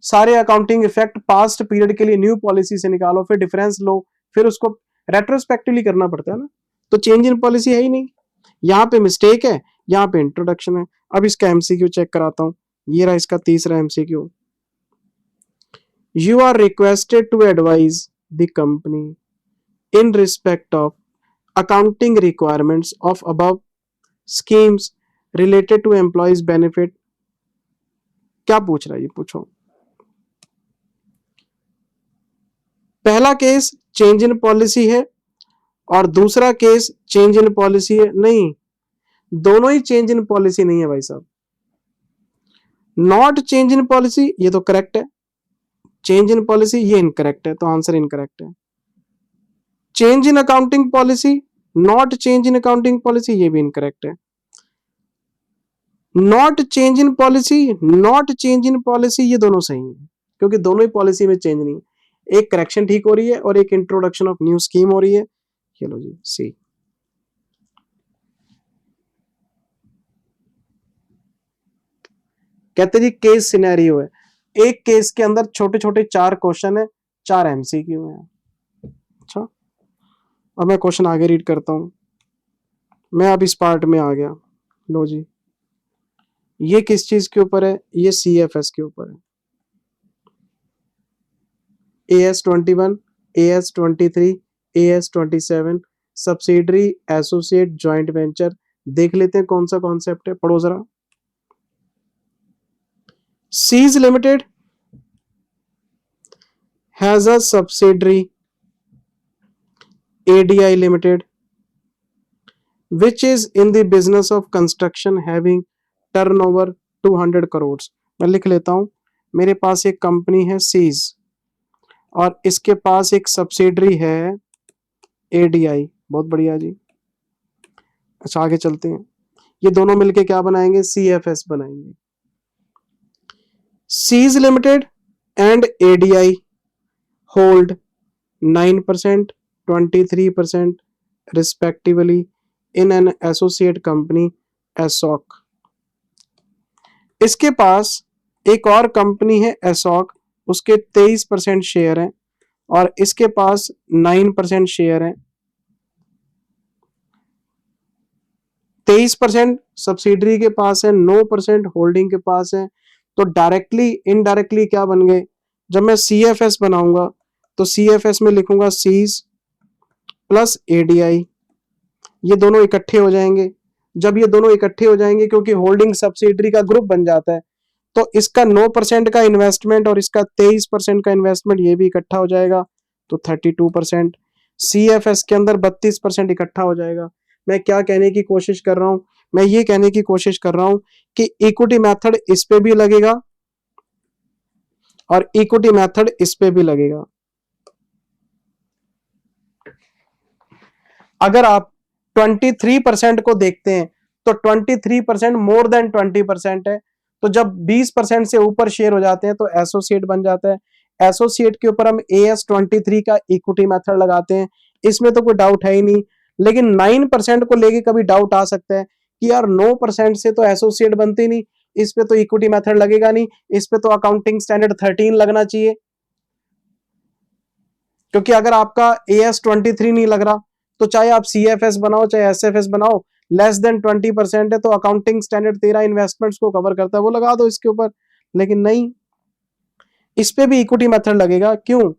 सारे अकाउंटिंग इफेक्ट पास्ट पीरियड के लिए न्यू पॉलिसी से निकालो, फिर डिफरेंस लो, फिर उसको रेट्रोस्पेक्टिवली करना पड़ता है ना। तो चेंज इन पॉलिसी है ही नहीं, यहाँ पे मिस्टेक है, यहाँ पे इंट्रोडक्शन है। अब इसका एमसीक्यू चेक कराता हूं। ये रहा इसका तीसरा MCQ. You are requested to advise the company in respect of accounting requirements of above schemes related to employees benefit। क्या पूछ रहा है ये, पूछो। पहला केस चेंज इन पॉलिसी है और दूसरा केस चेंज इन पॉलिसी है नहीं, दोनों ही चेंज इन पॉलिसी नहीं है भाई साहब। नॉट चेंज इन पॉलिसी ये तो करेक्ट है, चेंज इन पॉलिसी ये इनकरेक्ट है, तो आंसर इनकरेक्ट है। Change in accounting policy, not change in accounting policy, ये भी इनकरेक्ट है। Not change in policy, not change in policy, ये दोनों सही है, क्योंकि दोनों ही पॉलिसी में चेंज नहीं है। एक करेक्शन ठीक हो रही है और एक इंट्रोडक्शन ऑफ न्यू स्कीम हो रही है। चलो जी सी। कहते जी केस सिनेरियो है, एक केस के अंदर छोटे छोटे 4 क्वेश्चन है, 4 एमसीक्यू है। अच्छा, अब मैं क्वेश्चन आगे रीड करता हूं। मैं अब इस पार्ट में आ गया। लो जी, ये किस चीज के ऊपर है? ये CFS के ऊपर है। AS21, AS23, AS27, subsidiary, associate, joint venture. देख लेते हैं कौन सा कॉन्सेप्ट है, पढ़ो जरा। Seas limited has a subsidiary ADI Limited which is in the business of construction having turnover 200 crores। मैं लिख लेता हूं, मेरे पास एक कंपनी है सीज और इसके पास एक सब्सिडरी है ADI। बहुत बढ़िया जी। अच्छा, आगे चलते हैं। ये दोनों मिलके क्या बनाएंगे? CFS बनाएंगे। Seas limited and ADI hold 9%, 23% respectively in an associate company ASOC। इसके पास एक और कंपनी है ASOC, उसके 23% शेयर हैं और इसके पास 9% शेयर हैं। 23% सब्सिडरी के पास है, 9% होल्डिंग के पास है। तो डायरेक्टली इनडायरेक्टली क्या बन गए? जब मैं CFS बनाऊंगा तो CFS में लिखूंगा सीज प्लस ADI, ये दोनों इकट्ठे हो जाएंगे। जब ये दोनों इकट्ठे हो जाएंगे, क्योंकि होल्डिंग सब्सिडरी का ग्रुप बन जाता है, तो इसका 9% का इन्वेस्टमेंट और इसका 23% का इन्वेस्टमेंट ये भी इकट्ठा हो जाएगा, तो 32%। CFS के अंदर 32% इकट्ठा हो जाएगा। मैं क्या कहने की कोशिश कर रहा हूं? मैं ये कहने की कोशिश कर रहा हूं कि इक्विटी मेथड इस पे भी लगेगा और इक्विटी मेथड इस पे भी लगेगा। अगर आप 23% को देखते हैं तो 23% मोर देन 20% है। तो जब 20% से ऊपर शेयर हो जाते हैं तो एसोसिएट बन जाता है। एसोसिएट के ऊपर हम AS23 का इक्विटी मेथड लगाते हैं, इसमें तो कोई डाउट है ही नहीं। लेकिन 9% को लेके कभी डाउट आ सकता है कि यार 9% से तो एसोसिएट बनते नहीं, इस पे तो इक्विटी मेथड लगेगा नहीं, इस पे तो अकाउंटिंग स्टैंडर्ड 13 लगना चाहिए। क्योंकि अगर आपका AS23 नहीं लग रहा तो चाहे आप CFS बनाओ चाहे SFS बनाओ, लेस देन 20% है तो अकाउंटिंग स्टैंडर्ड 13 इन्वेस्टमेंट्स को कवर करता है, वो लगा दो इसके ऊपर। लेकिन नहीं, इस पे भी इक्विटी मेथड लगेगा। क्यों?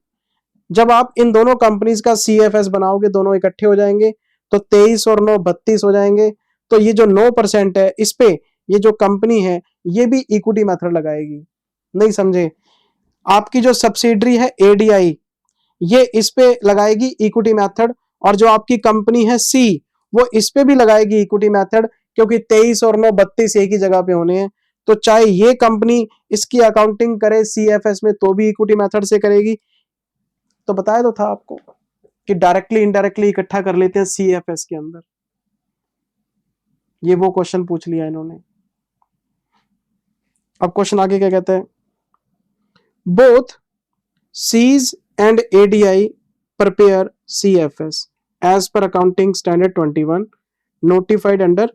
जब आप इन दोनों कंपनीज का CFS बनाओगे, दोनों इकट्ठे हो जाएंगे तो 23 और 9 32 हो जाएंगे। तो ये जो 9% है, इस पे ये जो कंपनी है ये भी इक्विटी मेथड लगाएगी। नहीं समझे? आपकी जो सब्सिडरी है ADI, ये इस पे लगाएगी इक्विटी मेथड, और जो आपकी कंपनी है C, वो इस पे भी लगाएगी इक्विटी मेथड, क्योंकि 23 और 9 32 एक ही जगह पे होने हैं। तो चाहे ये कंपनी इसकी अकाउंटिंग करे CFS में तो भी इक्विटी मेथड से करेगी। तो बताया तो था आपको कि डायरेक्टली इनडायरेक्टली इकट्ठा कर लेते हैं CFS के अंदर। ये वो क्वेश्चन पूछ लिया इन्होंने। अब क्वेश्चन आगे क्या कहता है? Both Seas and ADI prepare CFS as per accounting standard 21 notified under।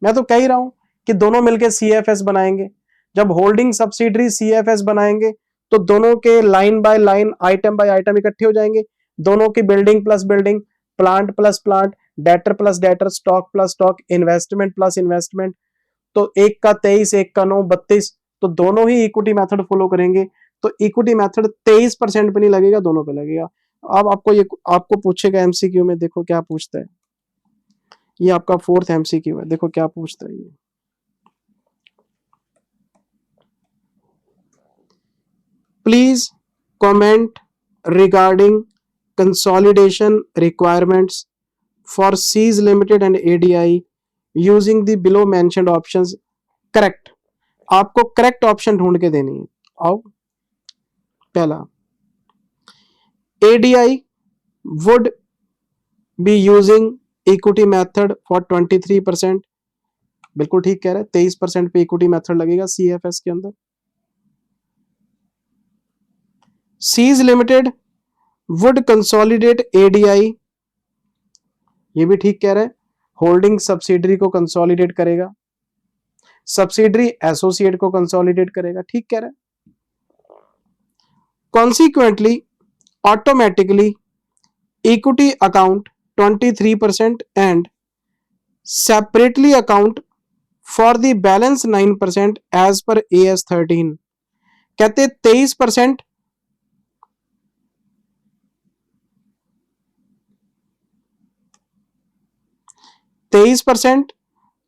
मैं तो कह ही रहा हूं कि दोनों मिलके CFS बनाएंगे। जब होल्डिंग सब्सिडरी CFS बनाएंगे तो दोनों के line by line, item by item इकट्ठे हो जाएंगे। दोनों की building plus building, plant plus plant, debtor plus debtor, stock plus stock, investment plus investment. तो एक का 23, एक का 9 32, तो दोनों ही इक्विटी मेथड फॉलो करेंगे। तो इक्विटी मेथड 23% पे नहीं लगेगा, दोनों पे लगेगा। अब आपको पूछेगा MCQ में, देखो क्या पूछता है। ये आपका 4th MCQ है, देखो क्या पूछता है ये। Please comment regarding consolidation requirements for Seas limited and ADI using the below mentioned options. Correct, आपको करेक्ट ऑप्शन ढूंढ के देनी है। आओ, पहला, ADI would be using equity method for 23%। बिल्कुल ठीक कह रहे हैं, 23% पे इक्विटी मेथड लगेगा CFS के अंदर। Seas limited would consolidate ADI, ये भी ठीक कह रहे हैं, होल्डिंग सब्सिडरी को कंसोलिडेट करेगा। सब्सिडरी एसोसिएट को कंसोलिडेट करेगा, ठीक कह रहा है। Consequently automatically equity account 23% and separately account for the balance 9% as per AS 13। कहते 23%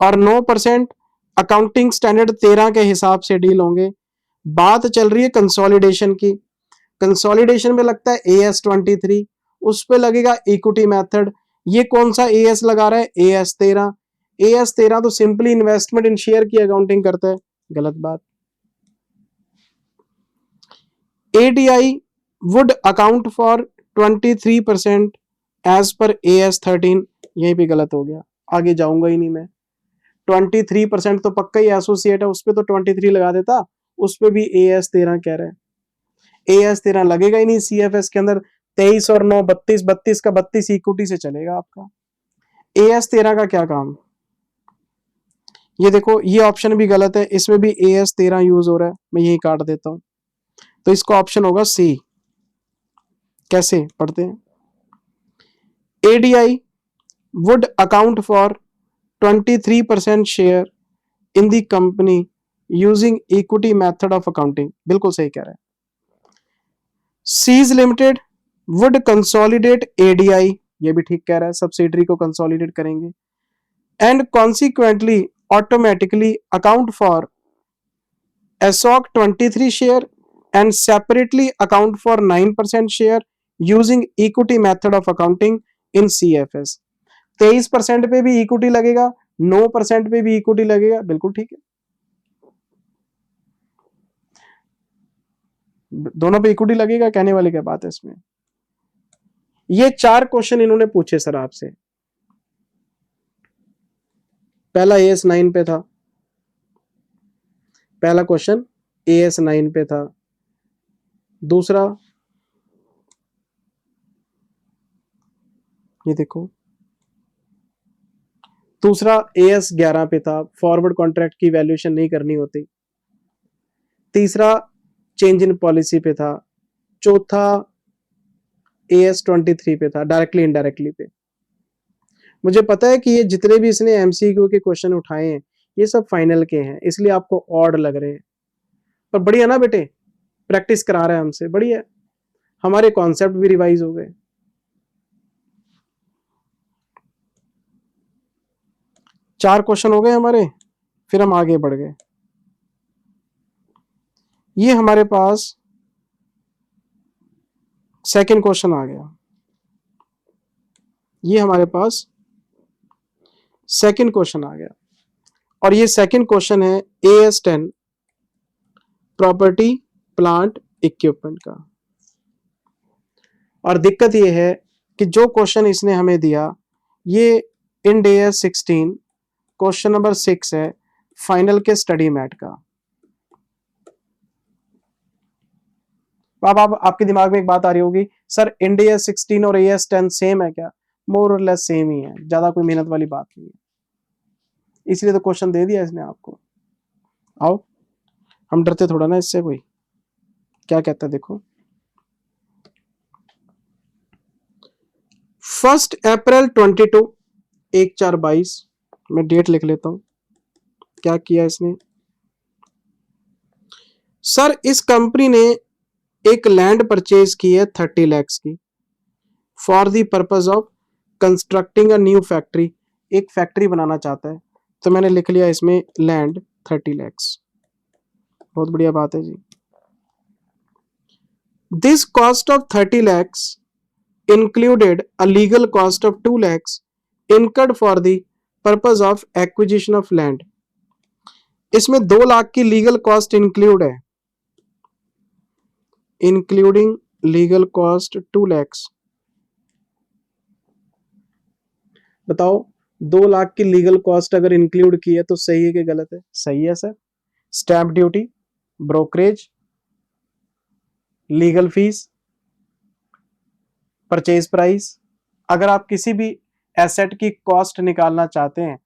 और 9% अकाउंटिंग स्टैंडर्ड 13 के हिसाब से डील होंगे। बात चल रही है कंसोलिडेशन की। कंसोलिडेशन में लगता है AS 23, उस पे लगेगा इक्विटी मेथड। ये कौन सा AS लगा रहा है? AS 13। AS 13 तो सिंपली इन्वेस्टमेंट इन शेयर की अकाउंटिंग करता है, गलत बात। ADI would account for 23% as per AS 13, यही भी गलत हो गया, आगे जाऊंगा ही नहीं मैं। 23% तो पक्का ही एसोसिएट है, उस पर तो 23 लगा देता, उस पर भी AS 13 कह रहे हैं। AS 13 लगेगा ही नहीं CFS के अंदर। 23 और 9 32, 32 का 32 इक्विटी से चलेगा आपका। AS 13 का क्या काम? ये देखो, ये ऑप्शन भी गलत है, इसमें भी AS 13 यूज हो रहा है, मैं यही काट देता हूं। तो इसका ऑप्शन होगा C। कैसे पढ़ते हैं? ADI would account for 23% share in the company using equity method of accounting, बिल्कुल सही कह रहे हैं। C's Limited would consolidate ADI, ये भी ठीक कह रहा है, सब्सिडरी को कंसोलिडेट करेंगे, and consequently automatically account for ESOC 23 share and separately account for 9% share using equity method of accounting in CFS। 23% पे भी इक्विटी लगेगा, 9% पे भी इक्विटी लगेगा, बिल्कुल ठीक है, दोनों पे इक्विटी लगेगा, कहने वाली क्या बात है इसमें। ये 4 क्वेश्चन इन्होंने पूछे सर आपसे। पहला AS 9 पे था, पहला क्वेश्चन AS 9 पे था। दूसरा ये देखो, दूसरा AS 11 पे था, फॉरवर्ड कॉन्ट्रैक्ट की वैल्यूएशन नहीं करनी होती। तीसरा चेंज इन पॉलिसी पे था। चौथा AS 23 पे था, डायरेक्टली इनडायरेक्टली पे। मुझे पता है कि ये जितने भी इसने MCQ के क्वेश्चन उठाए हैं ये सब फाइनल के हैं, इसलिए आपको ऑड लग रहे हैं, पर बढ़िया ना बेटे, प्रैक्टिस करा रहे हैं हमसे, बढ़िया, हमारे कॉन्सेप्ट भी रिवाइज हो गए। चार क्वेश्चन हो गए हमारे, फिर हम आगे बढ़ गए। ये हमारे पास सेकंड क्वेश्चन आ गया, ये हमारे पास सेकंड क्वेश्चन आ गया, और ये सेकंड क्वेश्चन है AS 10 प्रॉपर्टी प्लांट इक्विपमेंट का। और दिक्कत ये है कि जो क्वेश्चन इसने हमें दिया ये इंड AS 16 क्वेश्चन नंबर 6 है फाइनल के स्टडी मैट का। अब आपके दिमाग में एक बात आ रही होगी, सर इंड AS 16 और AS 10 सेम है क्या? मोर और लेस सेम ही है, ज्यादा कोई मेहनत वाली बात नहीं है, इसलिए तो क्वेश्चन दे दिया इसने आपको। आओ, हम डरते थोड़ा ना इससे, कोई क्या कहता है देखो। 1 अप्रैल 22, 1/4/22, मैं डेट लिख लेता हूं। क्या किया इसने? सर इस कंपनी ने एक लैंड परचेज की है 30 लाख की for the purpose of constructing a new factory, एक फैक्ट्री बनाना चाहता है, तो मैंने लिख लिया इसमें लैंड 30 लाख। बहुत बढ़िया बात है जी। This cost of 30 lakhs included a legal cost of 2 lakhs incurred for the purpose of acquisition of land। इसमें 2 लाख की लीगल कॉस्ट इंक्लूड है, इंक्लूडिंग लीगल कॉस्ट 2 lakhs। बताओ 2 लाख की लीगल कॉस्ट अगर इंक्लूड की है तो सही है कि गलत है? सही है sir. Stamp duty, brokerage, legal fees, purchase price, अगर आप किसी भी एसेट की कॉस्ट निकालना चाहते हैं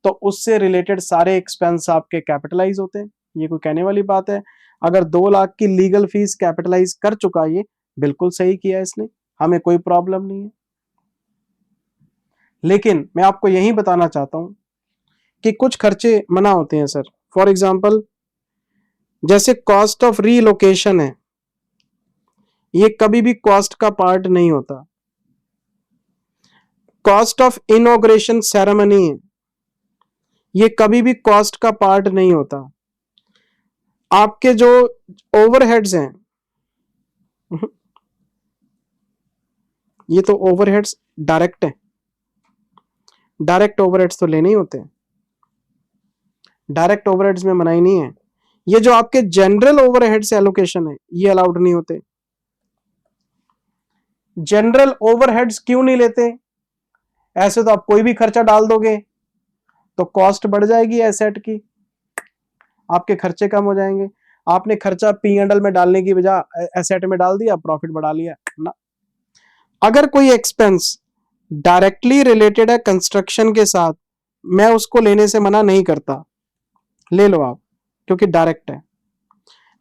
तो उससे रिलेटेड सारे एक्सपेंस आपके कैपिटलाइज होते हैं। ये कोई कहने वाली बात है? अगर 2 लाख की लीगल फीस कैपिटलाइज कर चुका, ये बिल्कुल सही किया इसने, हमें कोई प्रॉब्लम नहीं है। लेकिन मैं आपको यही बताना चाहता हूं कि कुछ खर्चे मना होते हैं सर। फॉर एग्जाम्पल, जैसे कॉस्ट ऑफ रीलोकेशन है, ये कभी भी कॉस्ट का पार्ट नहीं होता। कॉस्ट ऑफ इनॉग्रेशन सेरेमनी है, ये कभी भी कॉस्ट का पार्ट नहीं होता। आपके जो ओवरहेड्स हैं, ये तो ओवरहेड्स डायरेक्ट है, डायरेक्ट ओवरहेड्स तो लेने ही होते हैं, डायरेक्ट ओवरहेड्स में मनाही नहीं है। ये जो आपके जनरल ओवरहेड्स एलोकेशन है, ये अलाउड नहीं होते। जनरल ओवरहेड्स क्यों नहीं लेते? ऐसे तो आप कोई भी खर्चा डाल दोगे तो कॉस्ट बढ़ जाएगी एसेट की, आपके खर्चे कम हो जाएंगे। आपने खर्चा P&L में डालने की बजाय एसेट में डाल दिया, प्रॉफिट बढ़ा लिया ना। अगर कोई एक्सपेंस डायरेक्टली रिलेटेड है कंस्ट्रक्शन के साथ, मैं उसको लेने से मना नहीं करता, ले लो आप, क्योंकि डायरेक्ट है।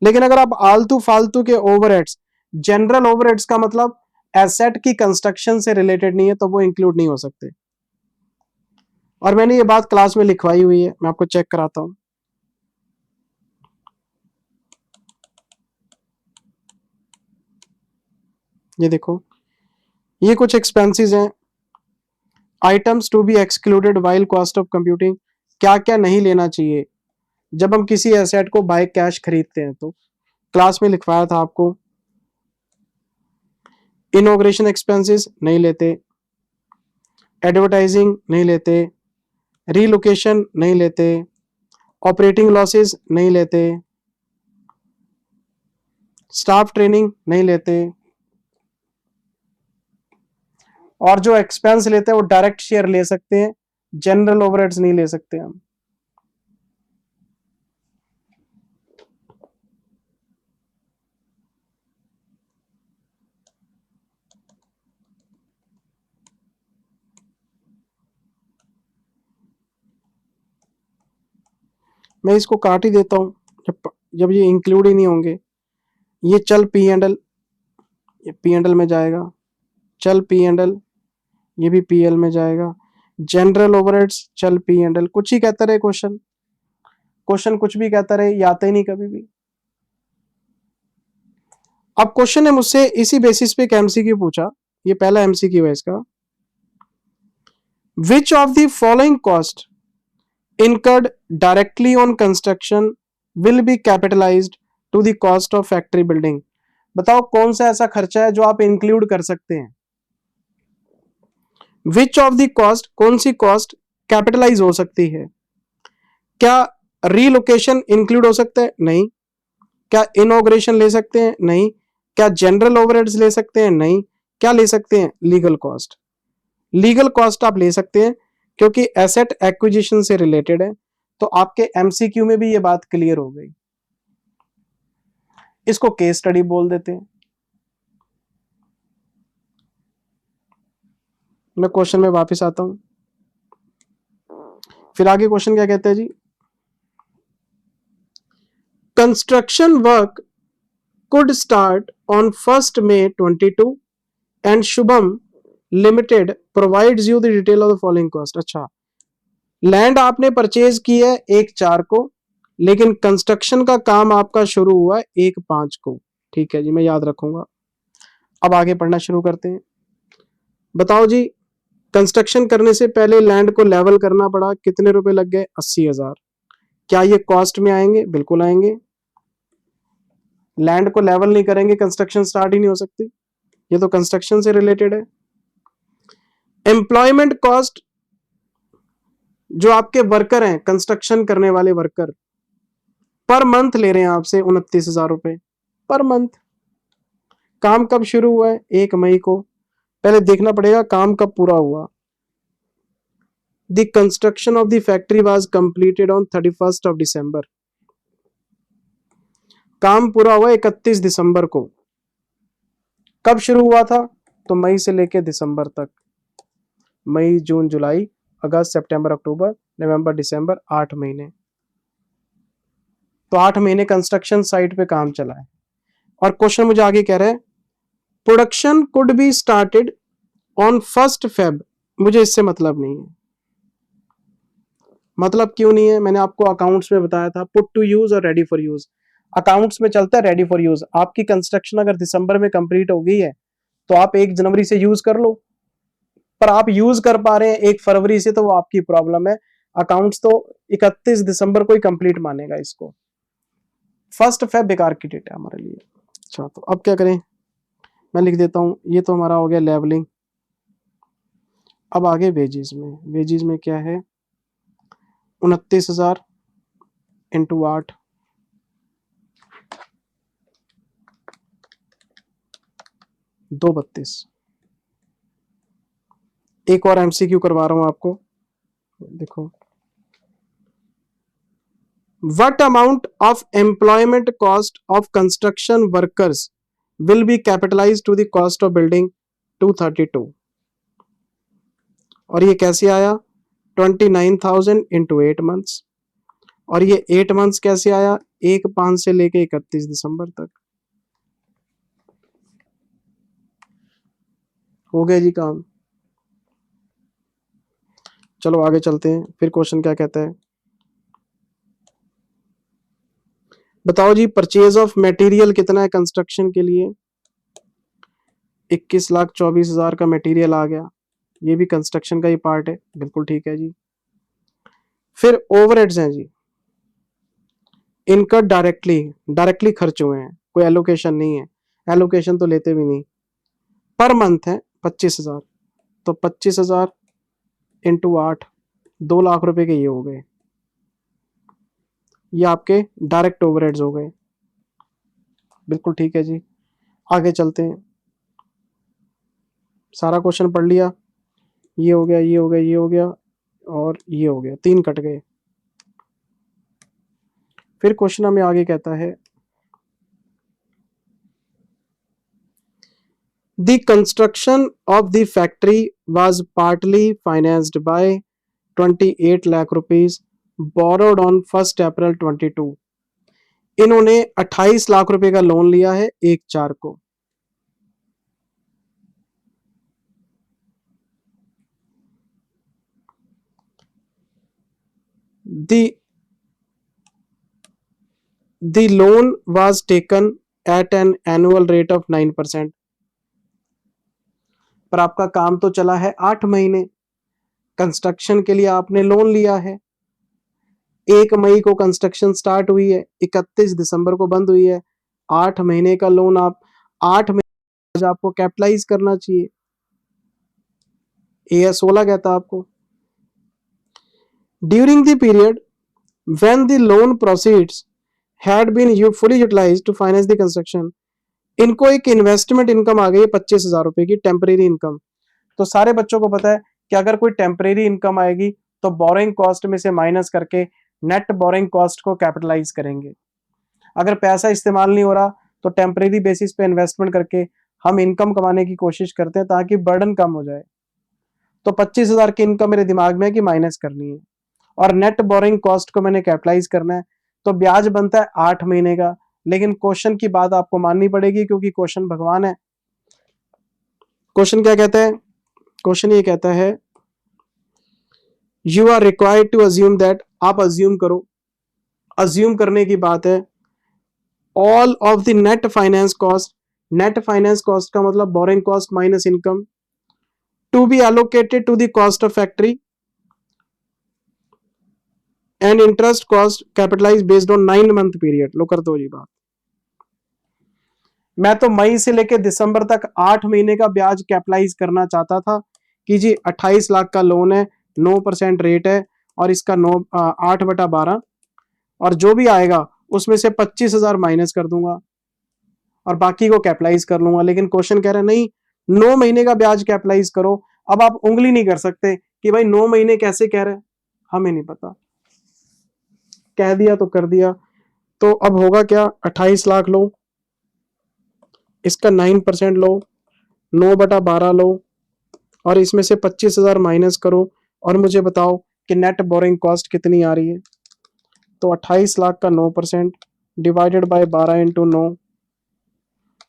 लेकिन अगर आप आलतू फालतू के ओवरहेड्स, जनरल ओवरहेड्स का मतलब एसेट की कंस्ट्रक्शन से रिलेटेड नहीं है, तो वो इंक्लूड नहीं हो सकते। और मैंने ये बात क्लास में लिखवाई हुई है, मैं आपको चेक कराता हूं। ये देखो, ये कुछ एक्सपेंसेस हैं, items to be excluded while cost of computing. क्या क्या नहीं लेना चाहिए जब हम किसी एसेट को बाय कैश खरीदते हैं? तो क्लास में लिखवाया था आपको, इनॉग्रेशन एक्सपेंसेस नहीं लेते, एडवर्टाइजिंग नहीं लेते, रीलोकेशन नहीं लेते, ऑपरेटिंग लॉसेस नहीं लेते, स्टाफ ट्रेनिंग नहीं लेते, और जो एक्सपेंस लेते हैं वो डायरेक्ट शेयर ले सकते हैं, जनरल ओवरहेड्स नहीं ले सकते हम। मैं इसको काट ही देता हूं, जब ये इंक्लूड ही नहीं होंगे। ये चल P&L, ये P&L में जाएगा, चल P&L, ये भी PL में जाएगा, जनरल ओवरहेड्स चल P&L। कुछ ही कहता रहे क्वेश्चन, क्वेश्चन कुछ भी कहता रहे, ये आता ही नहीं कभी भी। अब क्वेश्चन ने मुझसे इसी बेसिस पे एक MCQ पूछा, ये पहला MCQ है इसका। Which of the following cost incurred directly on construction will be capitalized to the cost of factory building। बताओ कौन सा ऐसा खर्चा है जो आप इंक्लूड कर सकते हैं? विच ऑफ द कॉस्ट, कौन सी कॉस्ट कैपिटलाइज हो सकती है? क्या रीलोकेशन इंक्लूड हो सकता है? नहीं। क्या इनॉग्रेशन ले सकते हैं? नहीं। क्या जनरल ओवरहेड्स ले सकते हैं? नहीं। क्या ले सकते हैं? Legal cost. लीगल कॉस्ट आप ले सकते हैं क्योंकि एसेट एक्विजिशन से रिलेटेड है, तो आपके MCQ में भी ये बात क्लियर हो गई। इसको केस स्टडी बोल देते हैं। मैं क्वेश्चन में वापस आता हूं, फिर आगे क्वेश्चन क्या कहते हैं जी। Construction work could start on 1 May 22 and Shubham Limited provides you the detail of the following cost. अच्छा, लैंड आपने परचेज की है 1/4 को, लेकिन कंस्ट्रक्शन का काम आपका शुरू हुआ है 1/5 को। ठीक है जी, मैं याद रखूंगा। अब आगे पढ़ना शुरू करते हैं। बताओ जी, कंस्ट्रक्शन करने से पहले लैंड को लेवल करना पड़ा, कितने रुपए लग गए? 80,000। क्या ये कॉस्ट में आएंगे? बिल्कुल आएंगे। लैंड को लेवल नहीं करेंगे, कंस्ट्रक्शन स्टार्ट ही नहीं हो सकती, ये तो कंस्ट्रक्शन से रिलेटेड है। एम्प्लॉयमेंट कॉस्ट, जो आपके वर्कर हैं, कंस्ट्रक्शन करने वाले वर्कर, पर मंथ ले रहे हैं आपसे 29,000 रुपए पर मंथ। काम कब शुरू हुआ है? 1 मई को। पहले देखना पड़ेगा काम कब पूरा हुआ। The construction of the factory was completed on 31 December। काम पूरा हुआ 31 दिसंबर को। कब शुरू हुआ था? तो मई से लेके दिसंबर तक, मई, जून, जुलाई, अगस्त, सितंबर, अक्टूबर, नवंबर, दिसंबर, 8 महीने। तो 8 महीने कंस्ट्रक्शन साइट पे काम चला है। और क्वेश्चन मुझे आगे कह रहा है production could be started on 1 Feb। मुझे इससे मतलब नहीं है। मतलब क्यों नहीं है? मैंने आपको अकाउंट्स में बताया था, पुट टू यूज और रेडी फॉर यूज। अकाउंट्स में चलता है रेडी फॉर यूज। आपकी कंस्ट्रक्शन अगर दिसंबर में कंप्लीट हो गई है तो आप 1 जनवरी से यूज कर लो, पर आप यूज कर पा रहे हैं 1 फरवरी से, तो वो आपकी प्रॉब्लम है। अकाउंट्स तो 31 दिसंबर को ही कंप्लीट मानेगा इसको। 1 Feb बेकार की डेट है हमारे लिए। अच्छा, तो अब क्या करें? मैं लिख देता हूं, ये तो हमारा हो गया लेवलिंग। अब आगे वेजेस में। वेजेस में क्या है? 29,000 इंटू 8, 232। एक और एमसीक्यू करवा रहा हूं आपको, देखो। What amount of employment cost of construction workers will be capitalized to the cost of building 232? और ये कैसे आया? 29,000 इंटू 8 मंथ्स। और ये 8 मंथ्स कैसे आया? 1/5 से लेके 31 दिसंबर तक। हो गया जी काम। चलो आगे चलते हैं। फिर क्वेश्चन क्या कहता है, बताओ जी। परचेज ऑफ मटेरियल कितना है कंस्ट्रक्शन के लिए? 21,24,000 का मटेरियल आ गया। ये भी कंस्ट्रक्शन का ही पार्ट है, बिल्कुल ठीक है जी। फिर ओवरहेड्स हैं जी, इनका डायरेक्टली खर्च हुए हैं, कोई एलोकेशन नहीं है। एलोकेशन तो लेते भी नहीं। पर मंथ है 25,000, तो 25,000 इंटू 8, 2 लाख रुपए के ये हो गए। ये आपके डायरेक्ट ओवरहेड्स हो गए, बिल्कुल ठीक है जी। आगे चलते हैं। सारा क्वेश्चन पढ़ लिया। ये हो गया, ये हो गया, ये हो गया और ये हो गया, 3 कट गए। फिर क्वेश्चन हमें आगे कहता है the construction of the factory was partly financed by 28 lakh rupees borrowed on 1 अप्रैल 22। इन्होंने 28 लाख रुपए का लोन लिया है 1/4 को। The loan was taken at an annual rate of 9%। पर आपका काम तो चला है 8 महीने। कंस्ट्रक्शन के लिए आपने लोन लिया है। 1 मई को कंस्ट्रक्शन स्टार्ट हुई है, 31 दिसंबर को बंद हुई है। 8 महीने का लोन आप 8 महीने आपको कैपिटलाइज करना चाहिए। AS 16 कहता आपको। During the period when the loan proceeds had been fully utilized to finance the construction। इनको एक इन्वेस्टमेंट इनकम आ गई है 25,000 रुपए की, टेम्परेरी इनकम। तो सारे बच्चों को पता है कि अगर कोई टेम्परेरी इनकम आएगी तो बोरिंग कॉस्ट में से माइनस करके नेट बोरिंग कॉस्ट को कैपिटलाइज करेंगे। अगर पैसा इस्तेमाल नहीं हो रहा तो टेम्परेरी बेसिस पे इन्वेस्टमेंट करके हम इनकम कमाने की कोशिश करते हैं ताकि बर्डन कम हो जाए। तो 25,000 की इनकम मेरे दिमाग में है कि माइनस करनी है और नेट बोरिंग कॉस्ट को मैंने कैपिटलाइज करना है। तो ब्याज बनता है 8 महीने का, लेकिन क्वेश्चन की बात आपको माननी पड़ेगी क्योंकि क्वेश्चन भगवान है। क्वेश्चन क्या कहता है? क्वेश्चन ये कहता है you are required to assume that. आप अज्यूम करो, अज्यूम करने की बात है। All of the net finance cost, net finance cost का मतलब borrowing cost minus income, to be allocated to the cost of factory and interest cost capitalise based on 9 month period. लो कर दो ये बात। मैं तो मई से लेकर दिसंबर तक 8 महीने का ब्याज कैपिटलाइज करना चाहता था कि जी 28 लाख का लोन है, 9% रेट है और इसका 8/12 और जो भी आएगा उसमें से 25,000 माइनस कर दूंगा और बाकी को कैपिटलाइज कर लूंगा। लेकिन क्वेश्चन कह रहे हैं नहीं, 9 महीने का ब्याज कैपिटलाइज करो। अब आप उंगली नहीं कर सकते कि भाई 9 महीने कैसे कह रहे हैं, हमें नहीं पता, कह दिया तो कर दिया। तो अब होगा क्या, 28 लाख लो, इसका 9% लो, 9/12 लो और इसमें से 25,000 माइनस करो और मुझे बताओ कि नेट बोरिंग कॉस्ट कितनी आ रही है। तो 28 लाख का 9% डिवाइडेड बाय 12 इंटू 9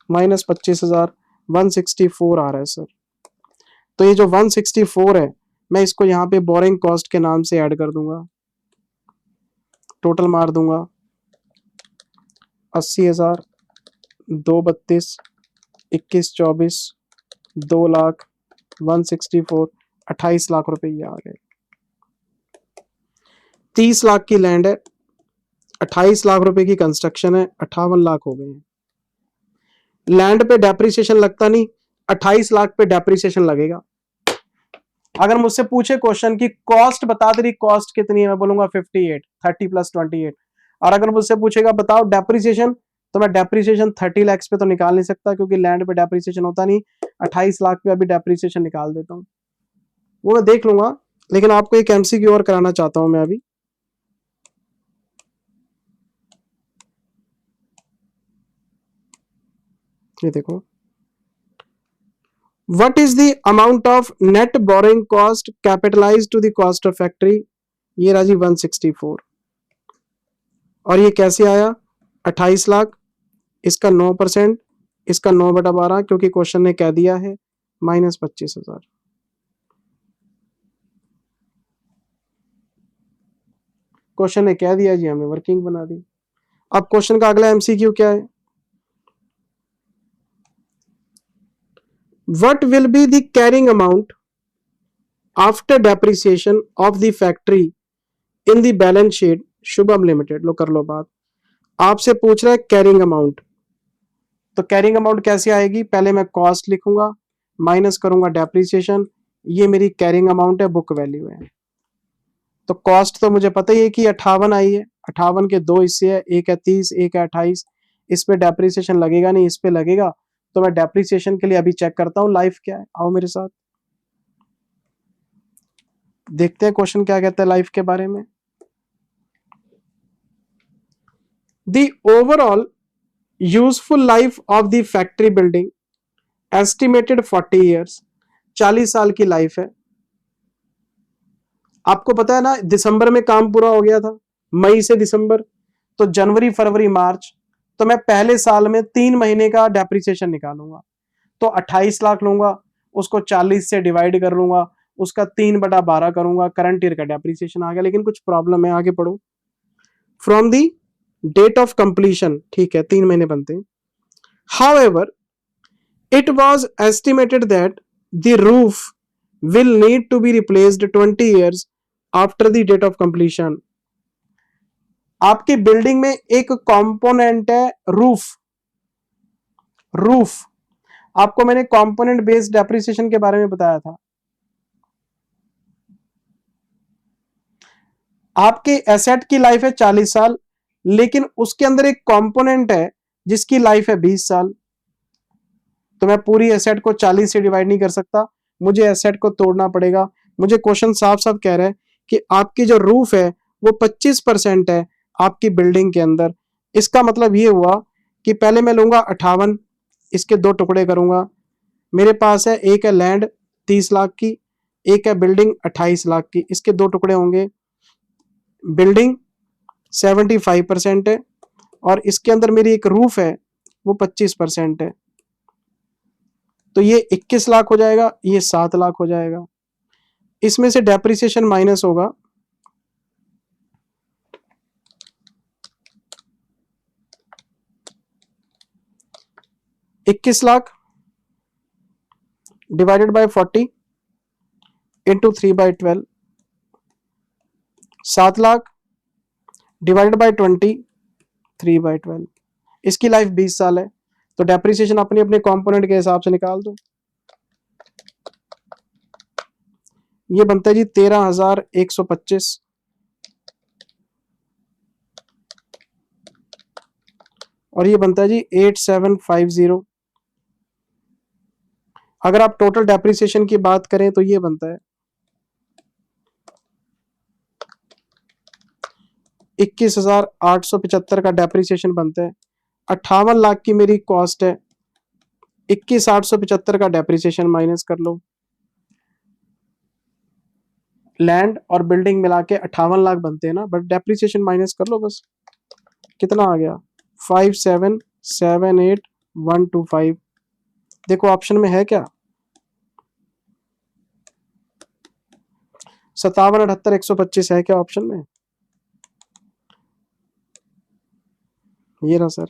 माइनस 25,000, 164 आ रहा है सर। तो ये जो 164 है, मैं इसको यहाँ पे बोरिंग कॉस्ट के नाम से ऐड कर दूंगा, टोटल मार दूंगा 80,000, 232, 21, 24, 2 लाख, 164, 28 लाख रुपए ये आ गए। 30 लाख की लैंड है, 28 लाख रुपए की कंस्ट्रक्शन है, 58 लाख हो गए हैं। लैंड पे डेप्रिसिएशन लगता नहीं, 28 लाख पे डेप्रिसिएशन लगेगा। अगर मुझसे पूछे क्वेश्चन की कॉस्ट बता, तेरी कॉस्ट कितनी है, मैं बोलूंगा 58, 30 प्लस 28। और अगर मुझसे पूछेगा बताओ डेप्रिसिएशन, तो मैं डेप्रिसिएशन 30 लाख पे तो निकाल नहीं सकता क्योंकि लैंड पे डेप्रिसिएशन होता नहीं। 28 लाख पे अभी डेप्रिसिएशन निकाल देता हूँ, वो मैं देख लूंगा। लेकिन आपको एक एमसीक्यू और कराना चाहता हूं मैं अभी। ये देखो, what is the amount of net borrowing cost capitalise to the cost of factory. ये राजी 164। और ये कैसे आया, 28 लाख, इसका 9%, इसका 9/12 क्योंकि क्वेश्चन ने कह दिया है, माइनस 25,000। क्वेश्चन ने कह दिया जी, हमने वर्किंग बना दी। अब क्वेश्चन का अगला एमसीक्यू क्या है, what will be the carrying amount after depreciation of the factory in the balance sheet Shubham Limited. लो कर लो बात, आपसे पूछ रहा है कैरिंग अमाउंट। तो कैरिंग अमाउंट कैसे आएगी, पहले मैं कॉस्ट लिखूंगा, माइनस करूंगा डेप्रिसिएशन, ये मेरी कैरिंग अमाउंट है, बुक वैल्यू है। तो कॉस्ट तो मुझे पता ही है कि 58 आई है, 58 के 2 हिस्से है, एक है 30, एक है 28। इस पे डेप्रिसिएशन लगेगा नहीं, इस पे लगेगा। तो मैं डेप्रिसिएशन के लिए अभी चेक करता हूं लाइफ क्या है, आओ मेरे साथ देखते हैं क्वेश्चन क्या कहता है लाइफ के बारे में। The overall useful life of the factory building estimated 40 years, 40 साल की लाइफ है। आपको पता है ना, दिसंबर में काम पूरा हो गया था, मई से दिसंबर, तो जनवरी फरवरी मार्च, तो मैं पहले साल में 3 महीने का डेप्रिसिएशन निकालूंगा। तो 28 लाख लूंगा, उसको 40 से डिवाइड कर लूंगा, उसका 3/12 करूंगा, करंट ईयर का डेप्रिसिएशन आ गया। लेकिन कुछ प्रॉब्लम है, आगे पढ़ो। From the date of completion, ठीक है 3 महीने बनते हैं। However it was estimated that the roof will need to be replaced 20 years after the date of completion. आपकी बिल्डिंग में एक कंपोनेंट है रूफ। रूफ, आपको मैंने कंपोनेंट बेस्ड डेप्रिसिएशन के बारे में बताया था। आपके एसेट की लाइफ है 40 साल, लेकिन उसके अंदर एक कंपोनेंट है जिसकी लाइफ है 20 साल। तो मैं पूरी एसेट को 40 से डिवाइड नहीं कर सकता, मुझे एसेट को तोड़ना पड़ेगा। मुझे क्वेश्चन साफ साफ कह रहा है कि आपकी जो रूफ है वो 25% है आपकी बिल्डिंग के अंदर। इसका मतलब ये हुआ कि पहले मैं लूंगा 58, इसके 2 टुकड़े करूंगा। मेरे पास है, एक है लैंड 30 लाख की, एक है बिल्डिंग 28 लाख की, इसके 2 टुकड़े होंगे। बिल्डिंग 75% है और इसके अंदर मेरी एक रूफ है वो 25% है। तो ये 21 लाख हो जाएगा, ये 7 लाख हो जाएगा। इसमें से डेप्रिसिएशन माइनस होगा, इक्कीस lakh divided by 40 into 3/12, 7 lakh divided by 20, 3/12। इसकी लाइफ 20 साल है। तो डेप्रिसिएशन अपने अपने कंपोनेंट के हिसाब से निकाल दो। ये बनता है जी 13,125, और ये बनता है जी 8750। अगर आप टोटल डेप्रिसिएशन की बात करें तो ये बनता है 21,875 का डेप्रिसिएशन बनता है। 58 लाख की मेरी कॉस्ट है, 21,875 का डेप्रिसिएशन माइनस कर लो, लैंड और बिल्डिंग मिला के 58 लाख बनते हैं ना, बट डेप्रिसिएशन माइनस कर लो बस, कितना आ गया 5778,125। देखो ऑप्शन में है क्या, 5778,125 है क्या ऑप्शन में? ये रहा सर,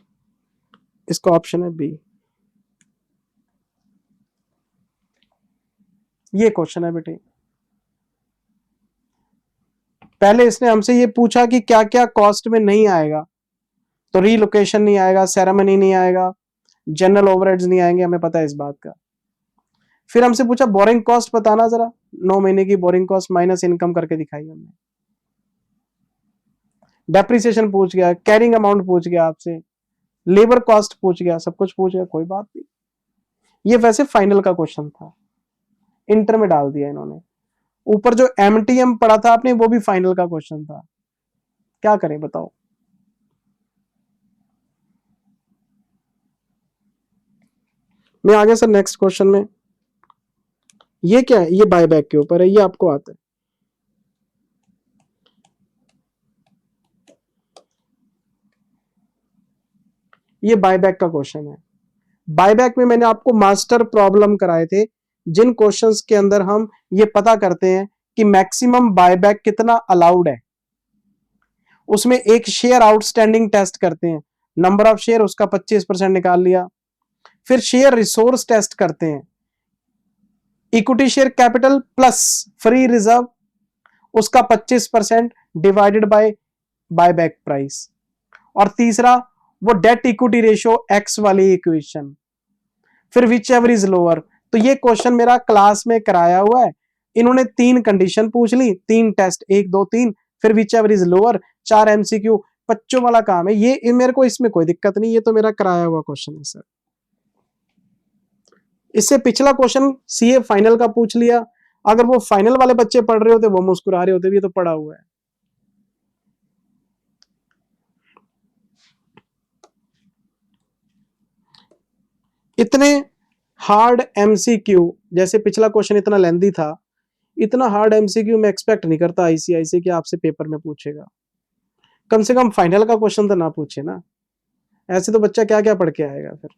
इसका ऑप्शन है बी। ये क्वेश्चन है बेटे। पहले इसने हमसे ये पूछा कि क्या क्या कॉस्ट में नहीं आएगा, तो रीलोकेशन नहीं आएगा, सेरेमनी नहीं आएगा, जनरल ओवरहेड्स नहीं आएंगे, हमें पता है इस बात का। फिर हमसे पूछा बोरिंग कॉस्ट बताना जरा, 9 महीने की बोरिंग कॉस्ट माइनस इनकम करके दिखाई हमने। डेप्रिसिएशन पूछ गया, कैरिंग अमाउंट पूछ गया आपसे, लेबर कॉस्ट पूछ गया, सब कुछ पूछ गया, कोई बात नहीं। ये वैसे फाइनल का क्वेश्चन था, इंटर में डाल दिया इन्होंने। ऊपर जो एमटीएम पढ़ा था आपने, वो भी फाइनल का क्वेश्चन था, क्या करें बताओ। मैं आ गया सर नेक्स्ट क्वेश्चन में। ये क्या है, ये बायबैक के ऊपर है, ये आपको आता है। ये बायबैक का क्वेश्चन है। बायबैक में मैंने आपको मास्टर प्रॉब्लम कराए थे, जिन क्वेश्चंस के अंदर हम ये पता करते हैं कि मैक्सिमम बायबैक कितना अलाउड है। उसमें एक शेयर आउटस्टैंडिंग टेस्ट करते हैं, नंबर ऑफ शेयर उसका 25% निकाल लिया। फिर शेयर रिसोर्स टेस्ट करते हैं, equity share capital plus free reserve, उसका 25% डिवाइडेड बाय बायबैक प्राइस। और तीसरा वो डेट इक्विटी रेशियो एक्स वाली इक्वेशन, फिर विच एवर इज लोअर। तो ये क्वेश्चन मेरा क्लास में कराया हुआ है। इन्होंने 3 कंडीशन पूछ ली, 3 टेस्ट, 1 2 3, फिर which ever is lower, 4 MCQ, बच्चों वाला काम है ये मेरे को इसमें कोई दिक्कत नहीं, ये तो मेरा कराया हुआ क्वेश्चन है सर। इससे पिछला क्वेश्चन सीए फाइनल का पूछ लिया, अगर वो फाइनल वाले बच्चे पढ़ रहे होते वो मुस्कुरा रहे होते, भी तो पढ़ा हुआ है। इतने हार्ड एमसीक्यू, जैसे पिछला क्वेश्चन इतना लेंदी था, इतना हार्ड एमसीक्यू मैं एक्सपेक्ट नहीं करता आईसीआई से कि आपसे पेपर में पूछेगा। कम से कम फाइनल का क्वेश्चन तो ना पूछे ना, ऐसे तो बच्चा क्या क्या पढ़ के आएगा फिर।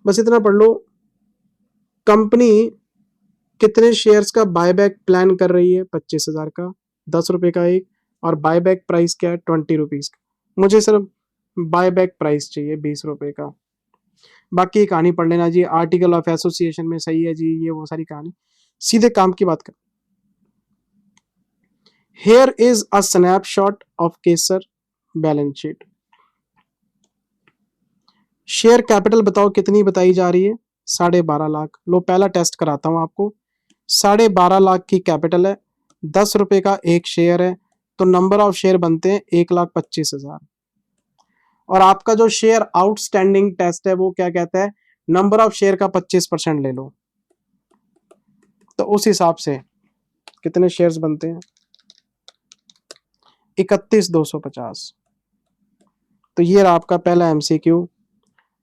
बस इतना पढ़ लो, कंपनी कितने शेयर्स का बायबैक प्लान कर रही है, 25,000 का, 10 रुपए का एक, और बायबैक प्राइस क्या है, 20 रुपीज का। मुझे सिर्फ बायबैक प्राइस चाहिए 20 रुपए का। बाकी कहानी पढ़ लेना जी, आर्टिकल ऑफ एसोसिएशन में सही है जी, ये वो सारी कहानी। सीधे काम की बात कर। Here is a snapshot of Kesar balance sheet. Share capital बताओ कितनी बताई जा रही है, 12.5 लाख। लो पहला टेस्ट कराता हूं आपको, 12.5 लाख की कैपिटल है, 10 रुपए का एक शेयर है, तो नंबर ऑफ शेयर बनते हैं 1,25,000। और आपका जो शेयर आउटस्टैंडिंग टेस्ट है वो क्या कहता है, नंबर ऑफ शेयर का 25% ले लो। तो उस हिसाब से कितने शेयर्स बनते हैं, 31,250। तो ये रहा आपका पहला एमसीक्यू।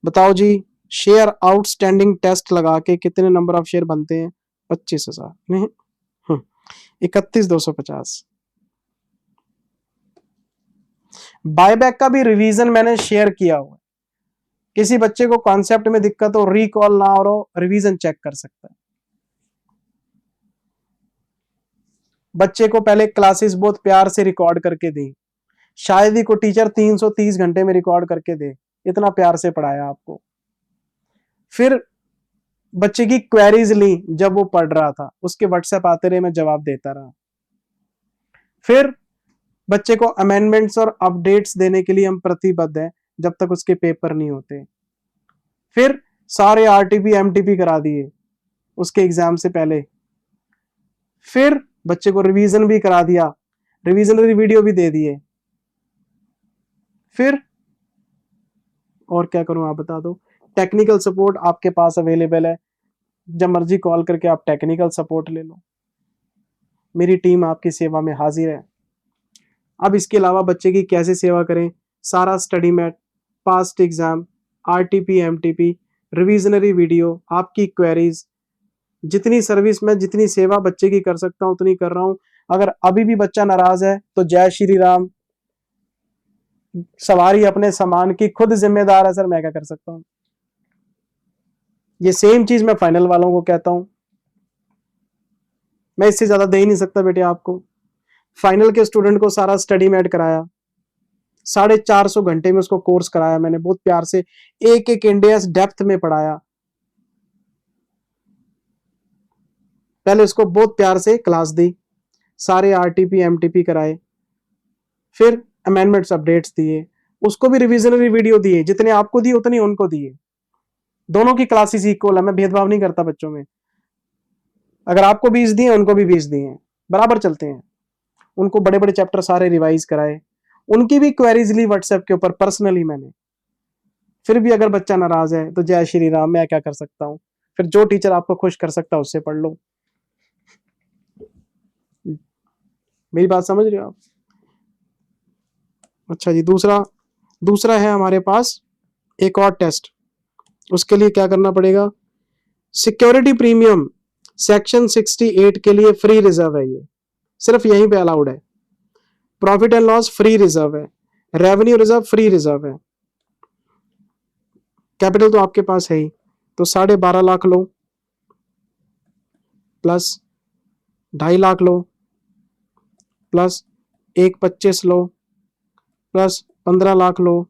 बताओ जी, शेयर आउटस्टैंडिंग टेस्ट लगा के कितने नंबर ऑफ शेयर बनते हैं, 25,000 नहीं, 31,250। बायबैक का भी रिवीजन मैंने शेयर किया हुआ है, किसी बच्चे को कॉन्सेप्ट में दिक्कत हो, रिकॉल ना हो, रिवीजन चेक कर सकता है। बच्चे को पहले क्लासेस बहुत प्यार से रिकॉर्ड करके दी, शायद ही को टीचर 330 घंटे में रिकॉर्ड करके दे, इतना प्यार से पढ़ाया आपको। फिर बच्चे की क्वेरीज ली, जब वो पढ़ रहा था उसके व्हाट्सएप आते रहे, मैं जवाब देता रहा। फिर बच्चे को अमेंडमेंट्स और अपडेट्स देने के लिए हम प्रतिबद्ध हैं जब तक उसके पेपर नहीं होते। फिर सारे आरटीपी एमटीपी करा दिए उसके एग्जाम से पहले। फिर बच्चे को रिवीजन भी करा दिया, रिवीजनरी वीडियो भी दे दिए। फिर और क्या करूं आप बता दो। टेक्निकल सपोर्ट आपके पास अवेलेबल है, जब मर्जी कॉल करके आप टेक्निकल सपोर्ट ले लो, मेरी टीम आपकी सेवा में हाजिर है। अब इसके अलावा बच्चे की कैसे सेवा करें, सारा study mat, past exam, RTP MTP, revisionary video, आपकी क्वेरीज, जितनी सर्विस में जितनी सेवा बच्चे की कर सकता हूं उतनी कर रहा हूं। अगर अभी भी बच्चा नाराज है तो जय श्री राम, सवारी अपने सामान की खुद जिम्मेदार है सर, मैं क्या कर सकता हूं। ये सेम चीज मैं फाइनल वालों को कहता हूं, मैं इससे ज्यादा दे ही नहीं सकता बेटे आपको। फाइनल के स्टूडेंट को सारा स्टडी मेट कराया, 450 घंटे में उसको कोर्स कराया मैंने, बहुत प्यार से एक एक इंडियस डेप्थ में पढ़ाया। पहले उसको बहुत प्यार से क्लास दी, सारे आरटीपी एमटीपी कराए, फिर अमेंडमेंट्स अपडेट्स दिए, उसको भी रिविजनरी वीडियो दिए, जितने आपको दिए उतने उनको दिए। दोनों की क्लासेस इक्वल है, मैं भेदभाव नहीं करता बच्चों में। अगर आपको 20 दिए उनको भी 20 दिए, बराबर चलते हैं। उनको बड़े बड़े चैप्टर सारे रिवाइज कराए, उनकी भी क्वेरीज ली व्हाट्सएप के ऊपर पर्सनली मैंने। फिर भी अगर बच्चा नाराज है तो जय श्री राम, मैं क्या कर सकता हूँ। फिर जो टीचर आपको खुश कर सकता है उससे पढ़ लो। मेरी बात समझ रहे हो आप? अच्छा जी, दूसरा है हमारे पास एक और टेस्ट। उसके लिए क्या करना पड़ेगा, सिक्योरिटी प्रीमियम सेक्शन 68 के लिए फ्री रिजर्व है, ये सिर्फ यहीं पे अलाउड है। Profit and loss free reserve है, रेवेन्यू रिजर्व फ्री रिजर्व है। कैपिटल तो आपके पास है ही, तो 12.5 लाख लो, प्लस 2.5 लाख लो, प्लस 1.25 लो, प्लस 15 लाख लो,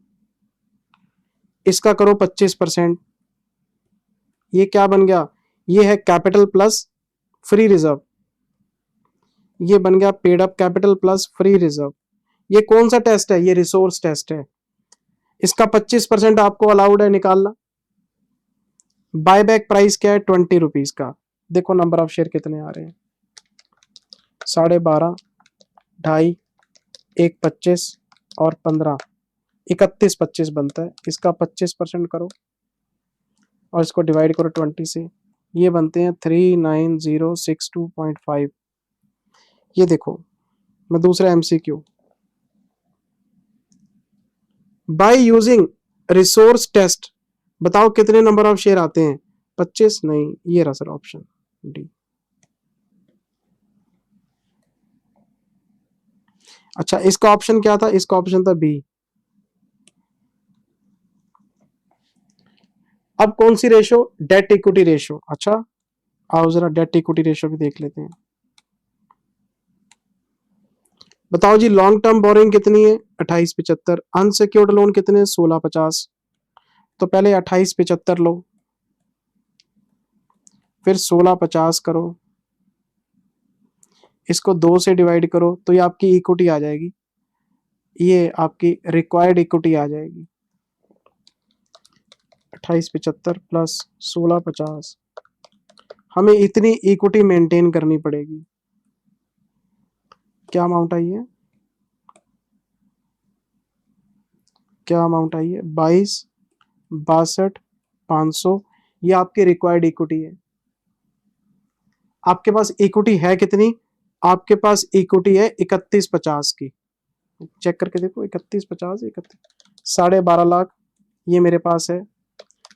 इसका करो 25%। ये क्या बन गया, ये है कैपिटल प्लस फ्री रिजर्व, ये बन गया paid up capital plus free reserve. ये कौन सा टेस्ट है, ये रिसोर्स टेस्ट है। इसका 25% आपको अलाउड है निकालना। बायबैक प्राइस क्या है, 20 रुपीज का। देखो नंबर ऑफ शेयर कितने आ रहे हैं, 12.5, 2.5, 1.25 और 15, 31.25 बनता है। इसका 25% करो और इसको डिवाइड करो 20 से, ये बनते हैं 39062.5। ये देखो, मैं दूसरा MCQ, by using resource test बताओ कितने नंबर ऑफ शेयर आते हैं, 25 नहीं, ये रहा सर ऑप्शन डी। अच्छा, इसका ऑप्शन क्या था, इसका ऑप्शन था बी। अब कौन सी रेशो, डेट इक्विटी रेशो। अच्छा आओ जरा डेट इक्विटी रेशो भी देख लेते हैं। बताओ जी, लॉन्ग टर्म बोरिंग कितनी है, 28.75। अनसिक्योर्ड लोन कितने, 16.50। तो पहले 28.75 लो, फिर 16.50 करो, इसको 2 से डिवाइड करो तो ये आपकी इक्विटी आ जाएगी, ये आपकी रिक्वायर्ड इक्विटी आ जाएगी। 28.75 प्लस 16.50, हमें इतनी इक्विटी मेंटेन करनी पड़ेगी। क्या अमाउंट आई है, क्या अमाउंट आई है, 22,62,500। ये आपकी रिक्वायर्ड इक्विटी है। आपके पास इक्विटी है कितनी, आपके पास इक्विटी है 31.50 की। चेक करके देखो, 31.50, 31, 12.5 लाख ये मेरे पास है,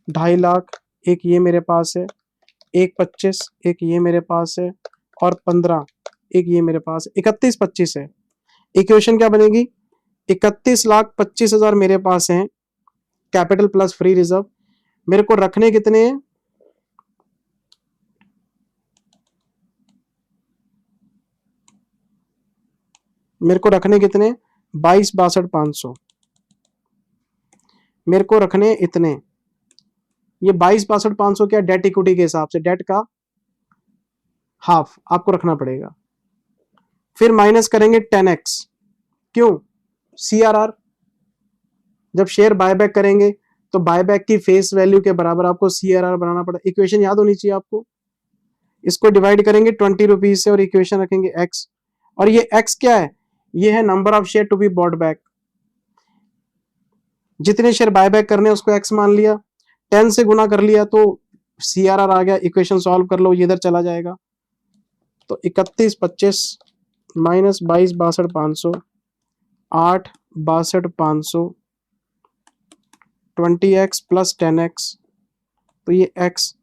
2.5 लाख एक ये मेरे पास है, 1.25 एक ये मेरे पास है, और 15 एक ये मेरे पास है, 31.25 है। इक्वेशन क्या बनेगी, 31,25,000 मेरे पास है कैपिटल प्लस फ्री रिजर्व। मेरे को रखने कितने हैं, मेरे को रखने कितने, 22,62,500 मेरे को रखने इतने। ये 22,62,500 क्या, डेट इक्विटी के हिसाब से डेट का हाफ आपको रखना पड़ेगा। फिर माइनस करेंगे 10x, क्यों, सीआरआर। जब शेयर बायबैक करेंगे तो बायबैक की फेस वैल्यू के बराबर आपको सीआरआर बनाना पड़ा। इक्वेशन याद होनी चाहिए आपको। इसको डिवाइड करेंगे 20 रुपीज से और इक्वेशन रखेंगे x, और ये x क्या है, ये है number of share to be bought back. जितने शेयर बायबैक करने उसको x मान लिया, 10 से गुना कर लिया तो सीआरआर आ गया। इक्वेशन सॉल्व कर लो, ये इधर चला जाएगा। तो 31.25 माइनस 22,62,500, 8,62,500, 20x प्लस 10x, तो ये x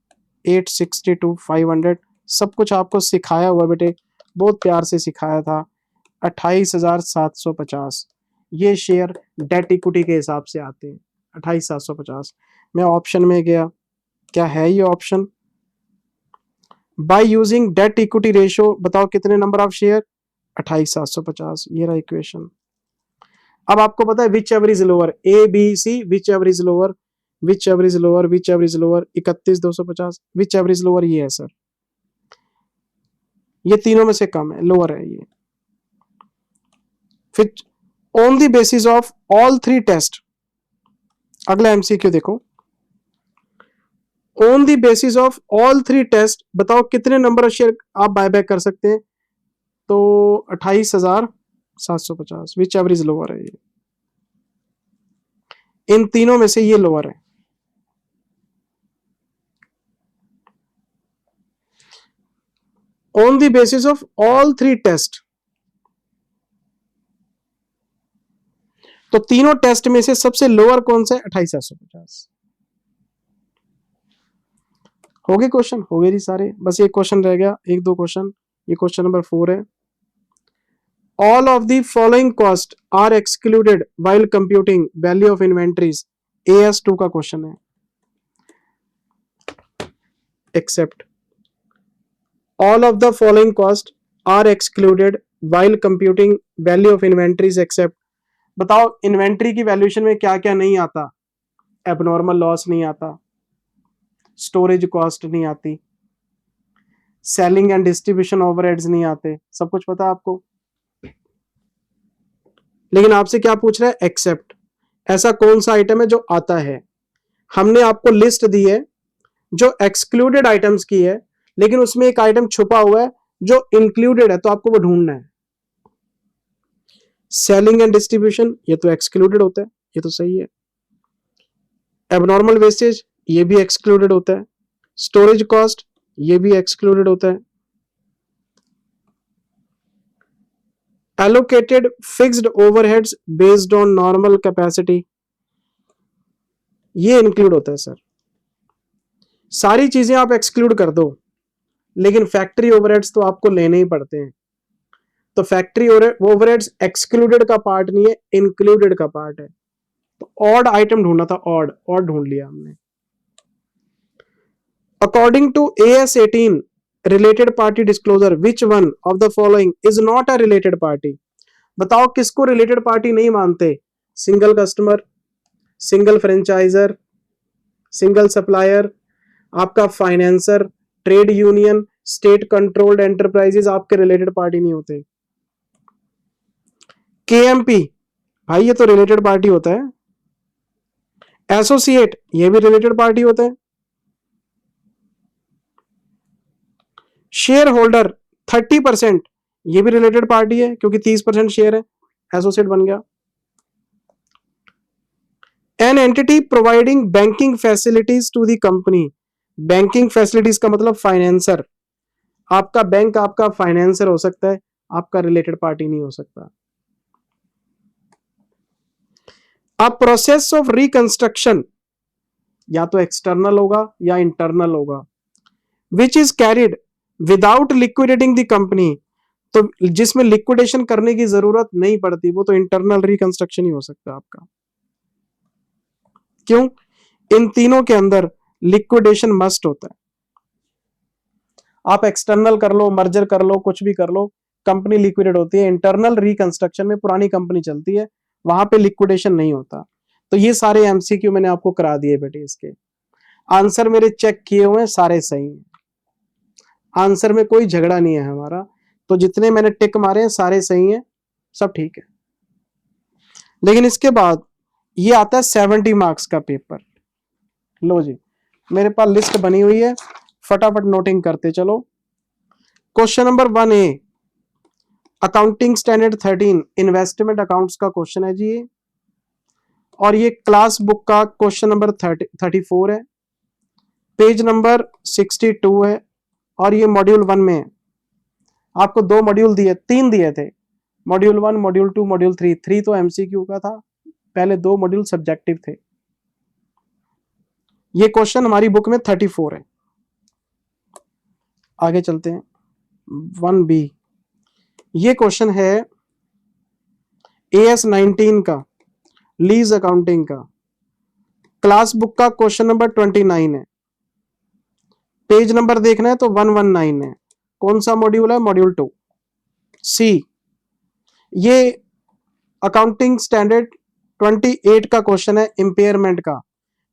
862 500 सब कुछ आपको सिखाया हुआ बेटे, बहुत प्यार से सिखाया था। 28,750 ये शेयर डेट इक्विटी के हिसाब से आते हैं। 28,750 मैं ऑप्शन में गया, क्या है ये option? By using debt equity ratio बताओ कितने नंबर ऑफ शेयर? 28,750 ये रहा इक्वेशन। अब आपको पता है whichever is lower, A B C, whichever is lower, whichever is lower, whichever is lower, 31,250 whichever is lower ये है सर, ये तीनों में से कम है, लोअर है ये। फिर on the basis of all three test, अगला एमसीक्यू देखो, on the basis of all three test बताओ कितने नंबर ऑफ शेयर आप बायबैक कर सकते हैं? तो 28,750 विच एवर इज लोअर है ये, इन तीनों में से ये लोअर है। On the basis of all three test, तो तीनों टेस्ट में से सबसे लोअर कौन सा है? 28,750। हो गए क्वेश्चन, हो गए जी सारे, बस एक क्वेश्चन रह गया, एक दो क्वेश्चन। ये क्वेश्चन नंबर 4 है। All of the following cost are excluded while computing value of inventories, AS2 का क्वेश्चन है। Except all of the following cost are excluded while computing value of inventories except, बताओ inventory की valuation में क्या क्या नहीं आता? एबनॉर्मल लॉस नहीं आता, स्टोरेज कॉस्ट नहीं आती, सेलिंग एंड डिस्ट्रीब्यूशन ओवरहेड्स नहीं आते, सब कुछ पता है आपको। लेकिन आपसे क्या पूछ रहा है? एक्सेप्ट, ऐसा कौन सा आइटम है जो आता है? हमने आपको लिस्ट दी है जो एक्सक्लूडेड आइटम्स की है, लेकिन उसमें एक आइटम छुपा हुआ है जो इंक्लूडेड है, तो आपको वो ढूंढना है। सेलिंग एंड डिस्ट्रीब्यूशन ये तो एक्सक्लूडेड होता है, ये तो सही है। एबनॉर्मल वेस्टेज ये भी एक्सक्लूडेड होता है, स्टोरेज कॉस्ट ये भी एक्सक्लूडेड होता है, allocated fixed overheads based on normal capacity ये इंक्लूड होता है सर। सारी चीजें आप एक्सक्लूड कर दो, लेकिन फैक्ट्री ओवरहेड्स तो आपको लेने ही पड़ते हैं। तो फैक्ट्री ओवरहेड्स एक्सक्लूडेड का पार्ट नहीं है, इंक्लूडेड का पार्ट है। तो ऑड आइटम ढूंढना था, ऑड ढूंढ लिया हमने। According to AS18 related party disclosure which one of the following is not a related party, बताओ किसको रिलेटेड पार्टी नहीं मानते? Single customer, single franchisor, single supplier, आपका financer, trade union, state controlled enterprises आपके related party नहीं होते। KMP भाई ये तो रिलेटेड पार्टी होता है। एसोसिएट ये भी रिलेटेड पार्टी होता है। शेयर होल्डर 30% ये भी रिलेटेड पार्टी है, क्योंकि 30% शेयर है, एसोसिएट बन गया। An entity providing banking facilities to the company, banking facilities का मतलब फाइनेंसर, आपका बैंक आपका फाइनेंसर हो सकता है, आपका रिलेटेड पार्टी नहीं हो सकता। अ प्रोसेस ऑफ रिकंस्ट्रक्शन या तो एक्सटर्नल होगा या इंटरनल होगा, which is carried without liquidating the company, तो जिसमें लिक्विडेशन करने की जरूरत नहीं पड़ती, वो तो इंटरनल रिकंस्ट्रक्शन ही हो सकता है आपका। क्यों? इन तीनों के अंदर लिक्विडेशन मस्ट होता है। आप एक्सटर्नल कर लो, मर्जर कर लो, कुछ भी कर लो, कंपनी लिक्विडेट होती है। इंटरनल रिकंस्ट्रक्शन में पुरानी कंपनी चलती है, वहां पे लिक्विडेशन नहीं होता। तो ये सारे एमसीक्यू मैंने आपको करा दिए बेटे, इसके आंसर मेरे चेक किए हुए सारे सही हैं, आंसर में कोई झगड़ा नहीं है हमारा। तो जितने मैंने टिक मारे हैं सारे सही हैं, सब ठीक है। लेकिन इसके बाद ये आता है 70 मार्क्स का पेपर। लो जी, मेरे पास लिस्ट बनी हुई है, फटाफट नोटिंग करते चलो। Question number 1A accounting standard 13 investment accounts का क्वेश्चन है जी ये, और ये क्लास बुक का क्वेश्चन नंबर 34 है, पेज नंबर 62 है, और ये मॉड्यूल 1 में है। आपको 2 मॉड्यूल दिए, 3 दिए थे, मॉड्यूल 1, मॉड्यूल 2, मॉड्यूल 3। 3 तो एमसीक्यू का था, पहले 2 मॉड्यूल सब्जेक्टिव थे। ये क्वेश्चन हमारी बुक में 34 है। आगे चलते हैं। 1B, ये क्वेश्चन है AS19 का, लीज अकाउंटिंग का, क्लास बुक का क्वेश्चन नंबर 29 है। पेज नंबर देखना है तो 119 है। कौन सा मॉड्यूल है? मॉड्यूल 2 सी। ये अकाउंटिंग स्टैंडर्ड 28 का क्वेश्चन है, इंपेयरमेंट का।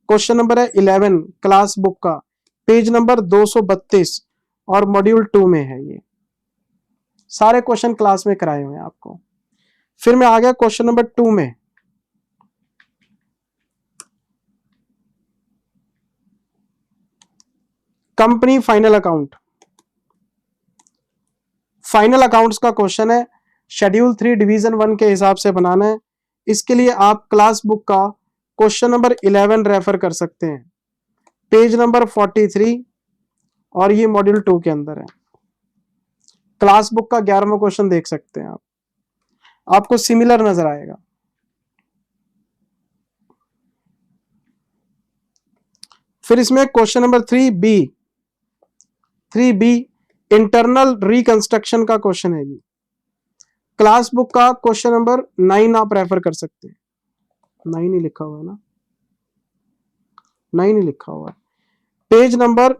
क्वेश्चन नंबर है 11 क्लास बुक का, पेज नंबर 232 और मॉड्यूल 2 में है। ये सारे क्वेश्चन क्लास में कराए हुए हैं आपको। फिर मैं आ गया क्वेश्चन नंबर 2 में। Company final account, final accounts का क्वेश्चन है, शेड्यूल 3 डिवीजन 1 के हिसाब से बनाना है। इसके लिए आप क्लास बुक का क्वेश्चन नंबर 11 रेफर कर सकते हैं, पेज नंबर 43, और ये मॉड्यूल 2 के अंदर है। क्लास बुक का 11वां क्वेश्चन देख सकते हैं आप, आपको सिमिलर नजर आएगा। फिर इसमें question number 3B internal reconstruction का क्वेश्चन है जी। क्लास बुक का क्वेश्चन नंबर 9 आप रेफर कर सकते हैं। 9 ही लिखा हुआ है ना, 9 ही लिखा हुआ है। Page number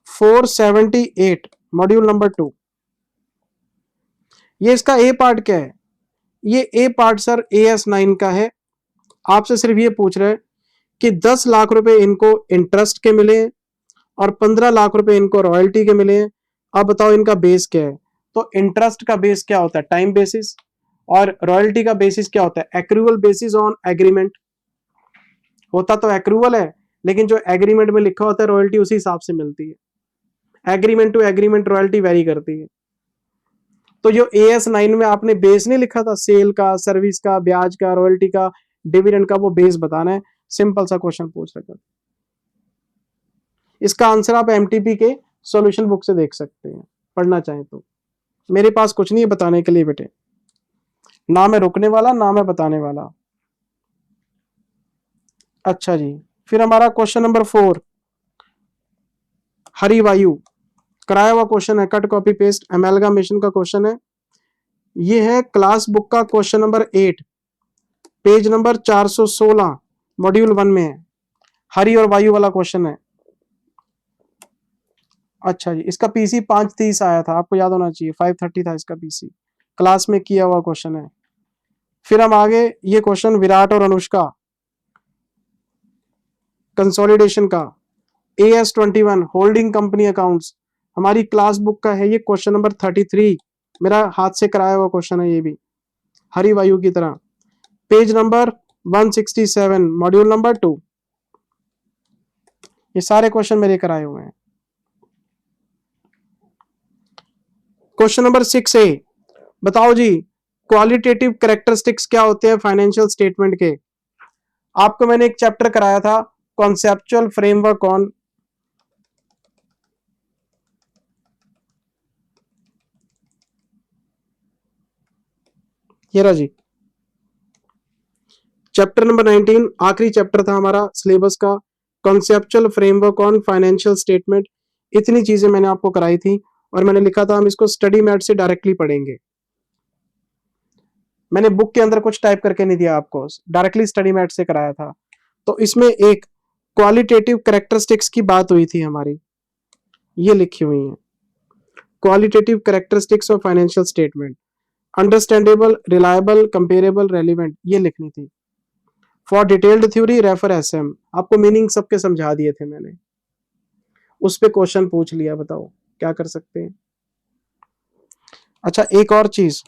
478 module number 2। ये इसका ए पार्ट क्या है? ये ए पार्ट सर AS9 का है। आपसे सिर्फ ये पूछ रहे हैं कि 10 लाख रुपए इनको इंटरेस्ट के मिले और 15 लाख रुपए इनको रॉयल्टी के मिले। अब बताओ इनका बेस क्या है? तो इंटरेस्ट का बेस क्या होता है? Time basis. और रॉयल्टी का बेसिस क्या होता है? Accrual basis on agreement. होता तो एक्रूवल है, लेकिन जो एग्रीमेंट में लिखा होता है रॉयल्टी उसी हिसाब से मिलती है। Agreement to agreement royalty vary करती है। तो जो AS9 में आपने बेस नहीं लिखा था, सेल का, सर्विस का, ब्याज का, रॉयल्टी का, डिविडेंड का, वो बेस बताना है। सिंपल सा क्वेश्चन पूछ रखा। इसका आंसर आप MTP के सॉल्यूशन बुक से देख सकते हैं, पढ़ना चाहें तो। मेरे पास कुछ नहीं है बताने के लिए बेटे, ना मैं रुकने वाला ना मैं बताने वाला। अच्छा जी, फिर हमारा क्वेश्चन नंबर 4 हरिवायु कराया हुआ क्वेश्चन है, कट कॉपी पेस्ट एमेलगामेशन का क्वेश्चन है। ये है क्लास बुक का question number 8, page number 416 module 1 में है। हरि और वायु वाला क्वेश्चन है। अच्छा जी, इसका PC 530 आया था, आपको याद होना चाहिए। 530 था इसका PC, क्लास में किया हुआ क्वेश्चन है। फिर हम आगे, ये क्वेश्चन विराट और अनुष्का कंसोलिडेशन का, AS21 होल्डिंग कंपनी अकाउंट्स, हमारी क्लास बुक का है। ये क्वेश्चन नंबर 33 मेरा हाथ से कराया हुआ क्वेश्चन है, ये भी हरि वायु की तरह। Page number 167 module number 2। ये सारे क्वेश्चन मेरे कराए हुए हैं। क्वेश्चन नंबर 6A, बताओ जी क्वालिटेटिव कैरेक्टरिस्टिक्स क्या होते हैं फाइनेंशियल स्टेटमेंट के। आपको मैंने एक चैप्टर कराया था, कॉन्सेप्चुअल फ्रेमवर्क ऑन ये रहा जी, चैप्टर नंबर 19, आखिरी चैप्टर था हमारा सिलेबस का, conceptual framework on financial statement. इतनी चीजें मैंने आपको कराई थी और मैंने लिखा था हम इसको स्टडी मैट से डायरेक्टली पढ़ेंगे। मैंने बुक के अंदर कुछ टाइप करके नहीं दिया आपको, डायरेक्टली स्टडी मैट से कराया था। तो इसमें एक क्वालिटेटिव कैरेक्टरिस्टिक्स की बात हुई थी हमारी, ये लिखी हुई है, qualitative characteristics of financial statement, understandable, reliable, comparable, relevant, ये लिखनी थी। For detailed theory refer SM। आपको मीनिंग सबके समझा दिए थे मैंने, उस पे क्वेश्चन पूछ लिया, बताओ क्या कर सकते हैं। अच्छा, एक और चीज,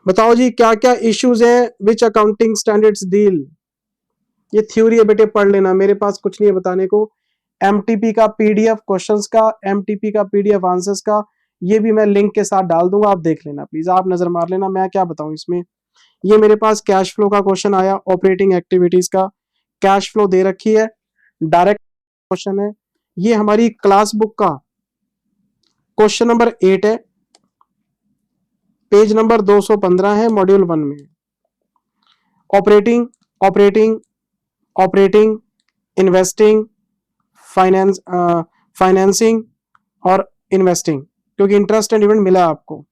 बताओ जी क्या क्या इश्यूज हैं विच अकाउंटिंग स्टैंडर्ड्स डील। ये थ्योरी है बेटे, पढ़ लेना, मेरे पास कुछ नहीं है बताने को। MTP का PDF क्वेश्चंस का, MTP का PDF आंसर्स का, ये भी मैं लिंक के साथ डाल दूंगा, आप देख लेना प्लीज, आप नजर मार लेना। मैं क्या बताऊं इसमें, ये मेरे पास कैश फ्लो का क्वेश्चन आया, ऑपरेटिंग एक्टिविटीज का कैश फ्लो दे रखी है, डायरेक्ट क्वेश्चन है। ये हमारी क्लास बुक का क्वेश्चन नंबर 8 है, पेज नंबर 215 है, मॉड्यूल 1 में। Operating operating operating, investing, financing और इन्वेस्टिंग, क्योंकि इंटरेस्ट एंड डिविडेंड मिला आपको।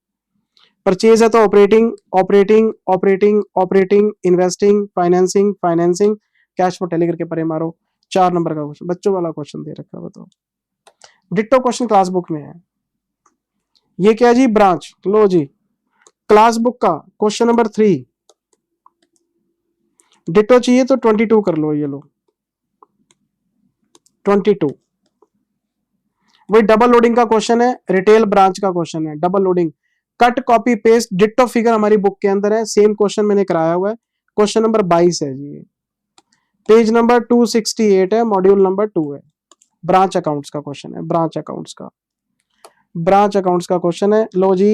परचेज है तो operating, operating, operating, operating, investing, financing, financing, cash flow tally करके परे मारो। 4 नंबर का क्वेश्चन, बच्चों वाला क्वेश्चन दे रखा है, बताओ। डिट्टो क्वेश्चन क्लास बुक में है। ये क्या जी, ब्रांच। लो जी, क्लास बुक का क्वेश्चन नंबर 3। डिट्टो चाहिए तो 22 कर लो, ये लो 22। वही डबल लोडिंग का क्वेश्चन है, रिटेल ब्रांच का क्वेश्चन है, double loading. Cut copy paste ditto figure हमारी बुक के अंदर है, सेम क्वेश्चन मैंने कराया हुआ है। क्वेश्चन नंबर 22 है जी, पेज नंबर 268 है, मॉड्यूल नंबर 2 है। ब्रांच अकाउंट्स का क्वेश्चन है, ब्रांच अकाउंट्स का, ब्रांच अकाउंट्स का क्वेश्चन है। लो जी,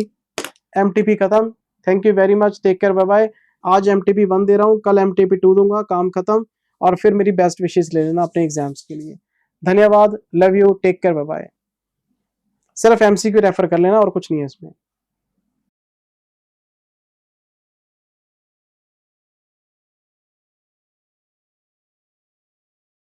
एमटीपी खत्म। Thank you very much, take care, bye bye. आज एमटीपी 1 दे रहा हूँ, कल एमटीपी 2 दूंगा, काम खत्म। और फिर मेरी बेस्ट विशेष ले लेना अपने एग्जाम्स के लिए। धन्यवाद, love you, take care, bye bye. सिर्फ एमसीक्यू रेफर कर लेना और कुछ नहीं है इसमें।